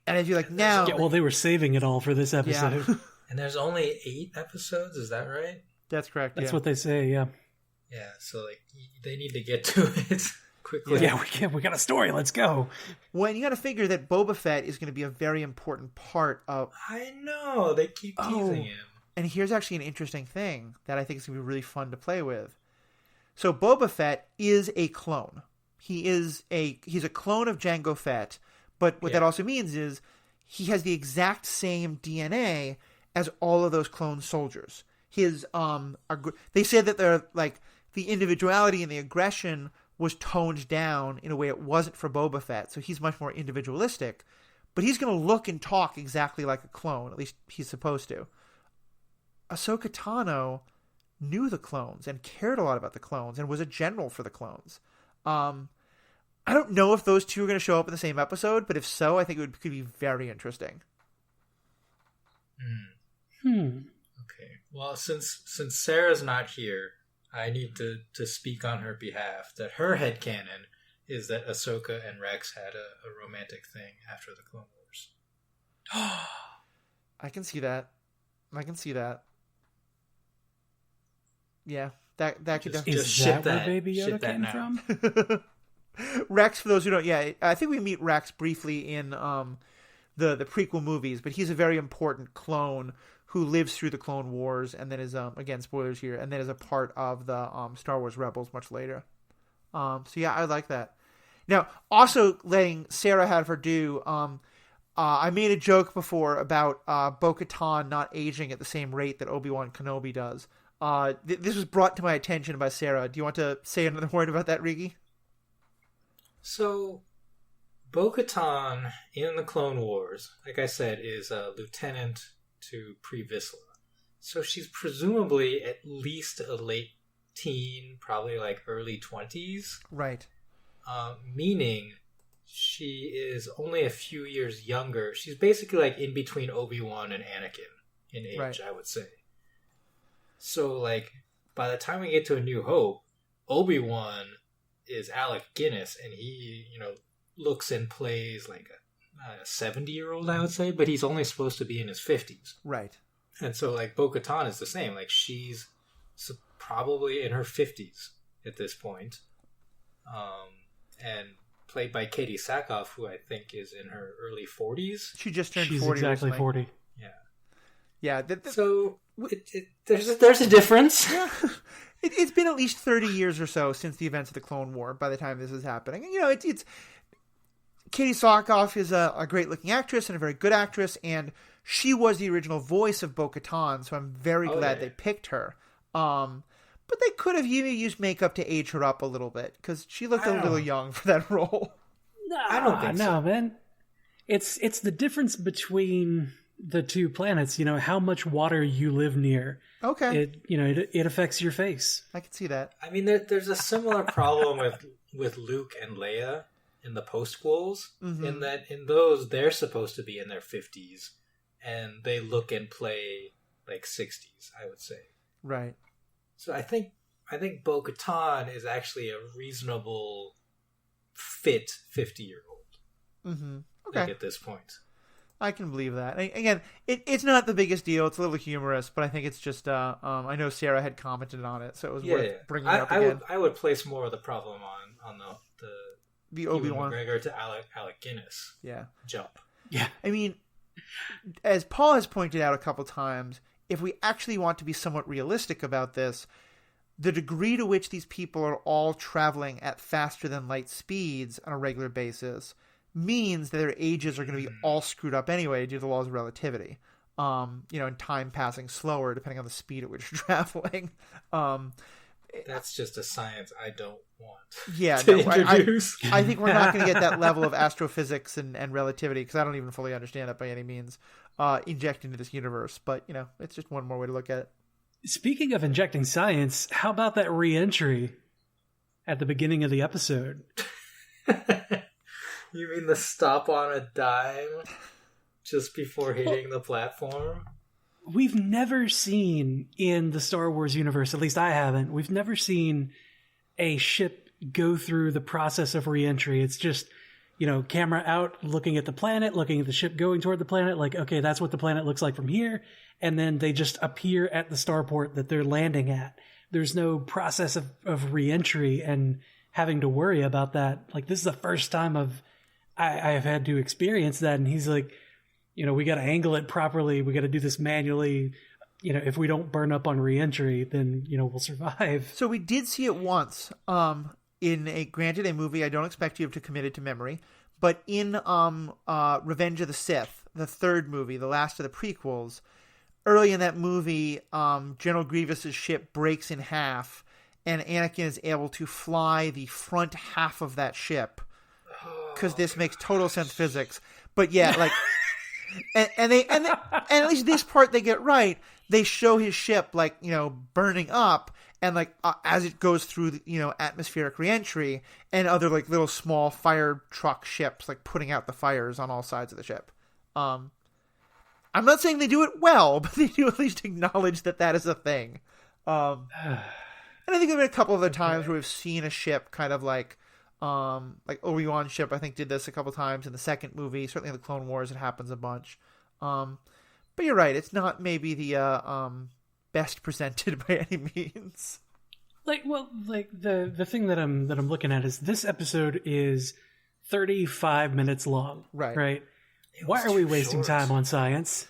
And I feel like now... Yeah, well, they were saving it all for this episode. Yeah. And there's only 8 episodes, is that right? That's correct, That's what they say, yeah. Yeah, so they need to get to it quickly. Yeah, we got a story, let's go. Well, and you got to figure that Boba Fett is going to be a very important part of... I know, they keep teasing him. And here's actually an interesting thing that I think is going to be really fun to play with. So Boba Fett is a clone. He's a clone of Jango Fett, but what that also means is he has the exact same DNA as all of those clone soldiers. His they said that they're like the individuality and the aggression was toned down in a way it wasn't for Boba Fett, so he's much more individualistic. But he's going to look and talk exactly like a clone, at least he's supposed to. Ashoka Tano knew the clones and cared a lot about the clones and was a general for the clones. I don't know if those two are going to show up in the same episode, but if so, I think could be very interesting. Okay. Well, since Sarah's not here, I need to speak on her behalf that her headcanon is that Ahsoka and Rex had a romantic thing after the Clone Wars. I can see that. Yeah, that could definitely... Is that where Baby Yoda came from? Rex, for those who don't... Yeah, I think we meet Rex briefly in the prequel movies, but he's a very important clone who lives through the Clone Wars and then is, again, spoilers here, and then is a part of the Star Wars Rebels much later. So yeah, I like that. Now, also letting Sarah have her due, I made a joke before about Bo-Katan not aging at the same rate that Obi-Wan Kenobi does. This was brought to my attention by Sarah. Do you want to say another word about that, Riki? So, Bo-Katan in the Clone Wars, like I said, is a lieutenant to Pre Vizsla. So she's presumably at least a late teen, probably like early 20s. Right. Meaning she is only a few years younger. She's basically like in between Obi-Wan and Anakin in age, right. I would say. So like by the time we get to A New Hope, Obi-Wan is Alec Guinness, and he, looks and plays like a 70-year-old, I would say, but he's only supposed to be in his 50s. Right. And so like Bo-Katan is the same. Like she's probably in her 50s at this point. And played by Katie Sackhoff, who I think is in her early 40s. She just turned She's 40 exactly recently. 40. Yeah. So there's a difference. Yeah. It's been at least 30 years or so since the events of the Clone War by the time this is happening. It's Katie Sackhoff is a great-looking actress and a very good actress, and she was the original voice of Bo-Katan, so I'm very glad they picked her. But they could have even used makeup to age her up a little bit, because she looked a little young for that role. I don't think so. No, man. It's the difference between the two planets, how much water you live near. Okay. It affects your face. I can see that. I mean, there's a similar problem with Luke and Leia in the post-quels, in that in those, they're supposed to be in their 50s, and they look and play like 60s, I would say. Right. So I think Bo-Katan is actually a reasonable fit 50-year-old. Okay. Like at this point. I can believe that. Again, it's not the biggest deal. It's a little humorous, but I think it's just. I know Sarah had commented on it, so it was worth bringing it up again. I would place more of the problem on the Obi-Wan McGregor to Alec Guinness. Yeah. Jump. Yeah. I mean, as Paul has pointed out a couple times, if we actually want to be somewhat realistic about this, the degree to which these people are all traveling at faster than light speeds on a regular basis means that their ages are going to be all screwed up anyway due to the laws of relativity. And time passing slower depending on the speed at which you're traveling. That's just a science I don't want. Yeah, to introduce. I think we're not going to get that level of astrophysics and relativity, because I don't even fully understand it by any means, inject into this universe. But, it's just one more way to look at it. Speaking of injecting science, how about that re-entry at the beginning of the episode? You mean the stop on a dime just before hitting the platform? We've never seen in the Star Wars universe, at least I haven't, we've never seen a ship go through the process of re-entry. It's just, camera out, looking at the planet, looking at the ship going toward the planet, like, okay, that's what the planet looks like from here. And then they just appear at the starport that they're landing at. There's no process of re-entry and having to worry about that. Like, this is the first time I have had to experience that. And he's like, we got to angle it properly. We got to do this manually. if we don't burn up on re-entry, then, we'll survive. So we did see it once in a movie I don't expect you to commit it to memory, but in Revenge of the Sith, the third movie, the last of the prequels, early in that movie, General Grievous's ship breaks in half, and Anakin is able to fly the front half of that ship, because this makes total sense physics. But yeah, like, and at least this part they get right. They show his ship like burning up, and like as it goes through the, atmospheric reentry, and other like little small fire truck ships like putting out the fires on all sides of the ship. I'm not saying they do it well, but they do at least acknowledge that is a thing. And I think there have been a couple other times where we've seen a ship kind of like Obi-Wan's ship, I think, did this a couple times in the second movie. Certainly in the Clone Wars, it happens a bunch. But you're right; it's not maybe the best presented by any means. The thing that I'm looking at is this episode is 35 minutes long. Right. Why are we wasting time on science?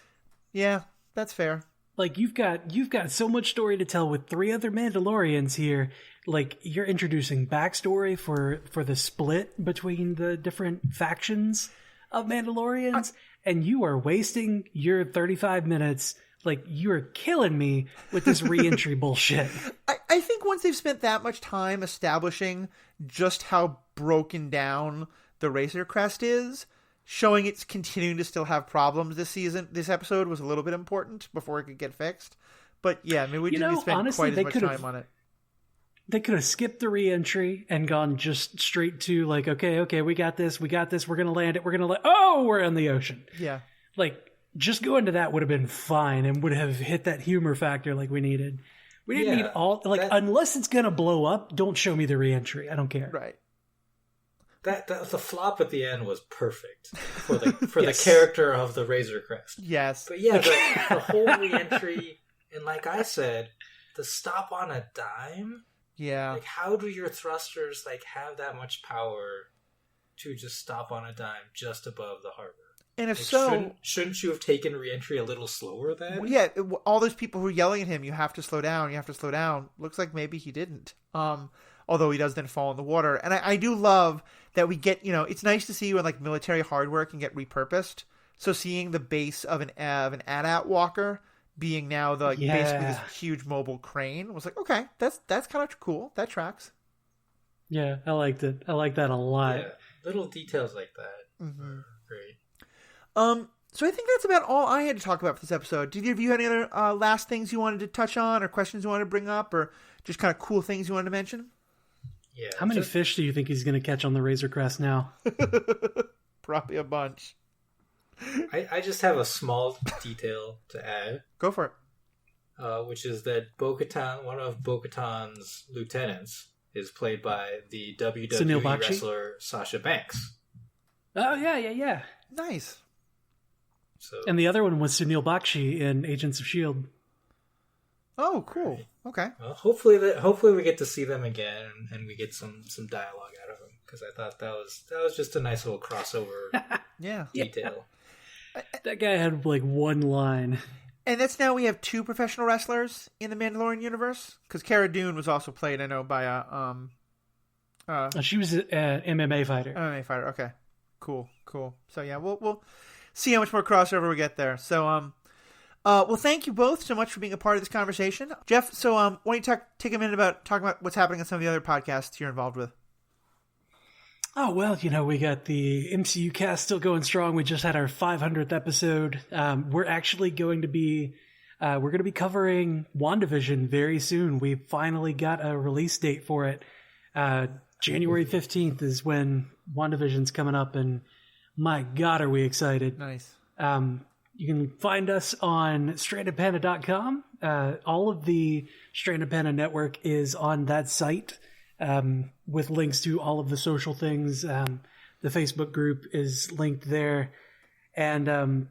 Yeah, that's fair. Like, you've got so much story to tell with 3 other Mandalorians here. Like, you're introducing backstory for the split between the different factions of Mandalorians, and you are wasting your 35 minutes. Like, you are killing me with this re-entry bullshit. I think once they've spent that much time establishing just how broken down the Razor Crest is, showing it's continuing to still have problems this episode was a little bit important before it could get fixed. But yeah, maybe we didn't spend quite as much time on it. They could have skipped the re-entry and gone just straight to like, okay, we got this, we're going to land it, we're in the ocean. Yeah. Like, just going to that would have been fine and would have hit that humor factor like we needed. We didn't need unless it's going to blow up, don't show me the re-entry. I don't care. Right. That the flop at the end was perfect for the character of the Razor Crest. Yes. But yeah, the whole re-entry, and like I said, the stop on a dime. Yeah. Like, how do your thrusters have that much power to just stop on a dime just above the harbor? And if so, shouldn't you have taken re-entry a little slower then? Well, yeah, all those people who are yelling at him, you have to slow down. Looks like maybe he didn't. Although he does then fall in the water. And I do love that we get, it's nice to see when like military hardware can get repurposed. So seeing the base of an AT-AT walker being now the basically this huge mobile crane was like, okay, that's kind of cool. That tracks. Yeah, I liked it. I like that a lot. Yeah, little details like that are great. So I think that's about all I had to talk about for this episode. Did either of you have any other last things you wanted to touch on, or questions you wanted to bring up, or just kind of cool things you wanted to mention? Yeah. How many fish do you think he's going to catch on the Razor Crest now? Probably a bunch. I just have a small detail to add. Go for it. Which is that Bo-Katan, one of Bo-Katan's lieutenants, is played by the WWE wrestler Sasha Banks. Oh, yeah. Nice. So, and the other one was Sunil Bakshi in Agents of S.H.I.E.L.D. Oh, cool. Right. Okay. Well, hopefully we get to see them again and we get some dialogue out of them, because I thought that was just a nice little crossover detail. That guy had like one line. And that's now we have 2 professional wrestlers in the Mandalorian universe, because Cara Dune was also played, I know, by she was an MMA fighter. MMA fighter. Okay. Cool. So yeah, we'll see how much more crossover we get there. So well, thank you both so much for being a part of this conversation. Jeff, so why don't you take a minute about talking about what's happening on some of the other podcasts you're involved with? Oh, well, we got the MCU cast still going strong. We just had our 500th episode. We're actually going to be covering WandaVision very soon. We finally got a release date for it. January 15th is when WandaVision's coming up, and my God, are we excited. Nice. You can find us on strandedpanda.com. All of the Stranded Panda network is on that site, with links to all of the social things. The Facebook group is linked there. And,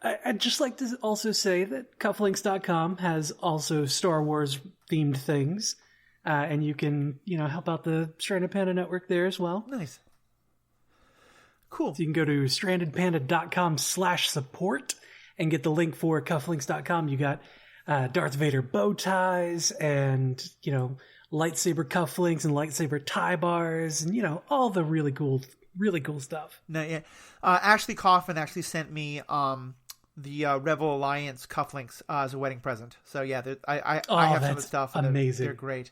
I'd just like to also say that cufflinks.com has also Star Wars themed things. And you can, help out the Stranded Panda network there as well. Nice. Cool. So you can go to strandedpanda.com/support and get the link for cufflinks.com. You got Darth Vader bow ties and, lightsaber cufflinks and lightsaber tie bars and, all the really cool stuff. No, yeah. Ashley Coffin actually sent me the Rebel Alliance cufflinks as a wedding present. So yeah, I have some of the stuff. And amazing. They're great.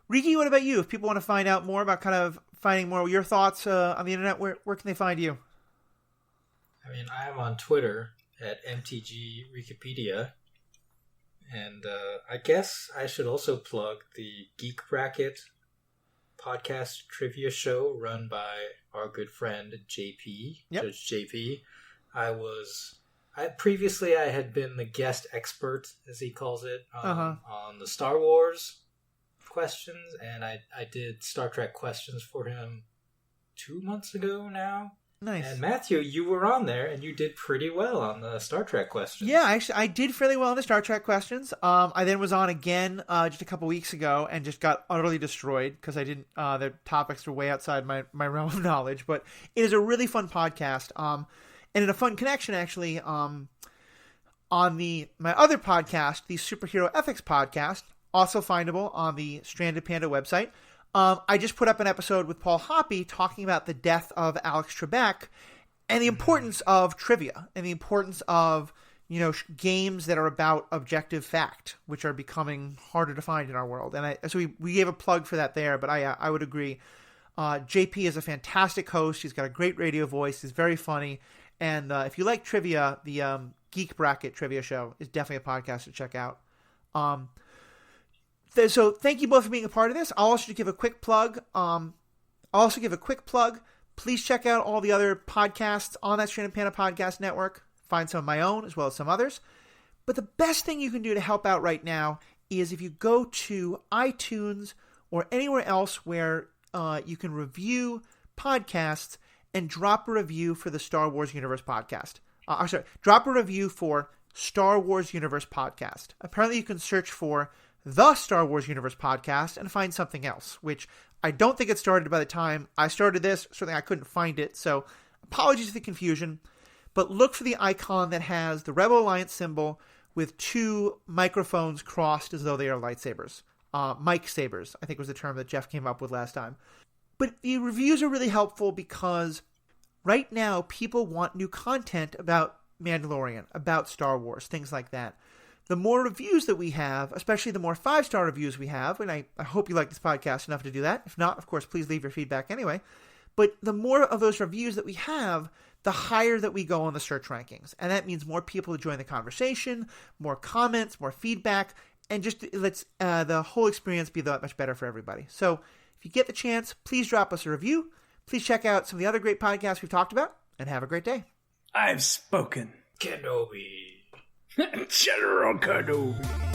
Riki, what about you? If people want to find out more about kind of finding more of your thoughts on the internet, where can they find you? I mean, I am on Twitter at MTG Wikipedia. And I guess I should also plug the Geek Bracket podcast trivia show run by our good friend JP, yep. Judge JP. Previously I had been the guest expert, as he calls it, on the Star Wars questions, and I did Star Trek questions for him 2 months ago now. Nice. And Matthew, you were on there, and you did pretty well on the Star Trek questions. Yeah, actually, I did fairly well on the Star Trek questions. I then was on again just a couple weeks ago and just got utterly destroyed because I didn't. The topics were way outside my realm of knowledge. But it is a really fun podcast, and in a fun connection, actually. On my other podcast, the Superhero Ethics Podcast, also findable on the Stranded Panda website. I just put up an episode with Paul Hoppy talking about the death of Alex Trebek and the importance of trivia and the importance of, games that are about objective fact, which are becoming harder to find in our world. And so we gave a plug for that there, but I would agree. JP is a fantastic host. He's got a great radio voice. He's very funny. And if you like trivia, the Geek Bracket trivia show is definitely a podcast to check out. So thank you both for being a part of this. I'll also give a quick plug. Please check out all the other podcasts on that Stranded Panda Podcast Network. Find some of my own as well as some others. But the best thing you can do to help out right now is if you go to iTunes or anywhere else where you can review podcasts and drop a review for the Star Wars Universe Podcast. Drop a review for Star Wars Universe Podcast. Apparently you can search for the Star Wars Universe Podcast and find something else, which I don't think it started by the time I started this. Certainly I couldn't find it, so apologies for the confusion. But look for the icon that has the Rebel Alliance symbol with two microphones crossed as though they are lightsabers. Mic sabers, I think was the term that Jeff came up with last time. But the reviews are really helpful because right now people want new content about Mandalorian, about Star Wars, things like that. The more reviews that we have, especially the more 5-star reviews we have, and I hope you like this podcast enough to do that. If not, of course, please leave your feedback anyway. But the more of those reviews that we have, the higher that we go on the search rankings. And that means more people to join the conversation, more comments, more feedback, and just lets the whole experience be that much better for everybody. So if you get the chance, please drop us a review. Please check out some of the other great podcasts we've talked about, and have a great day. I've spoken. Kenobi. General Kenobi.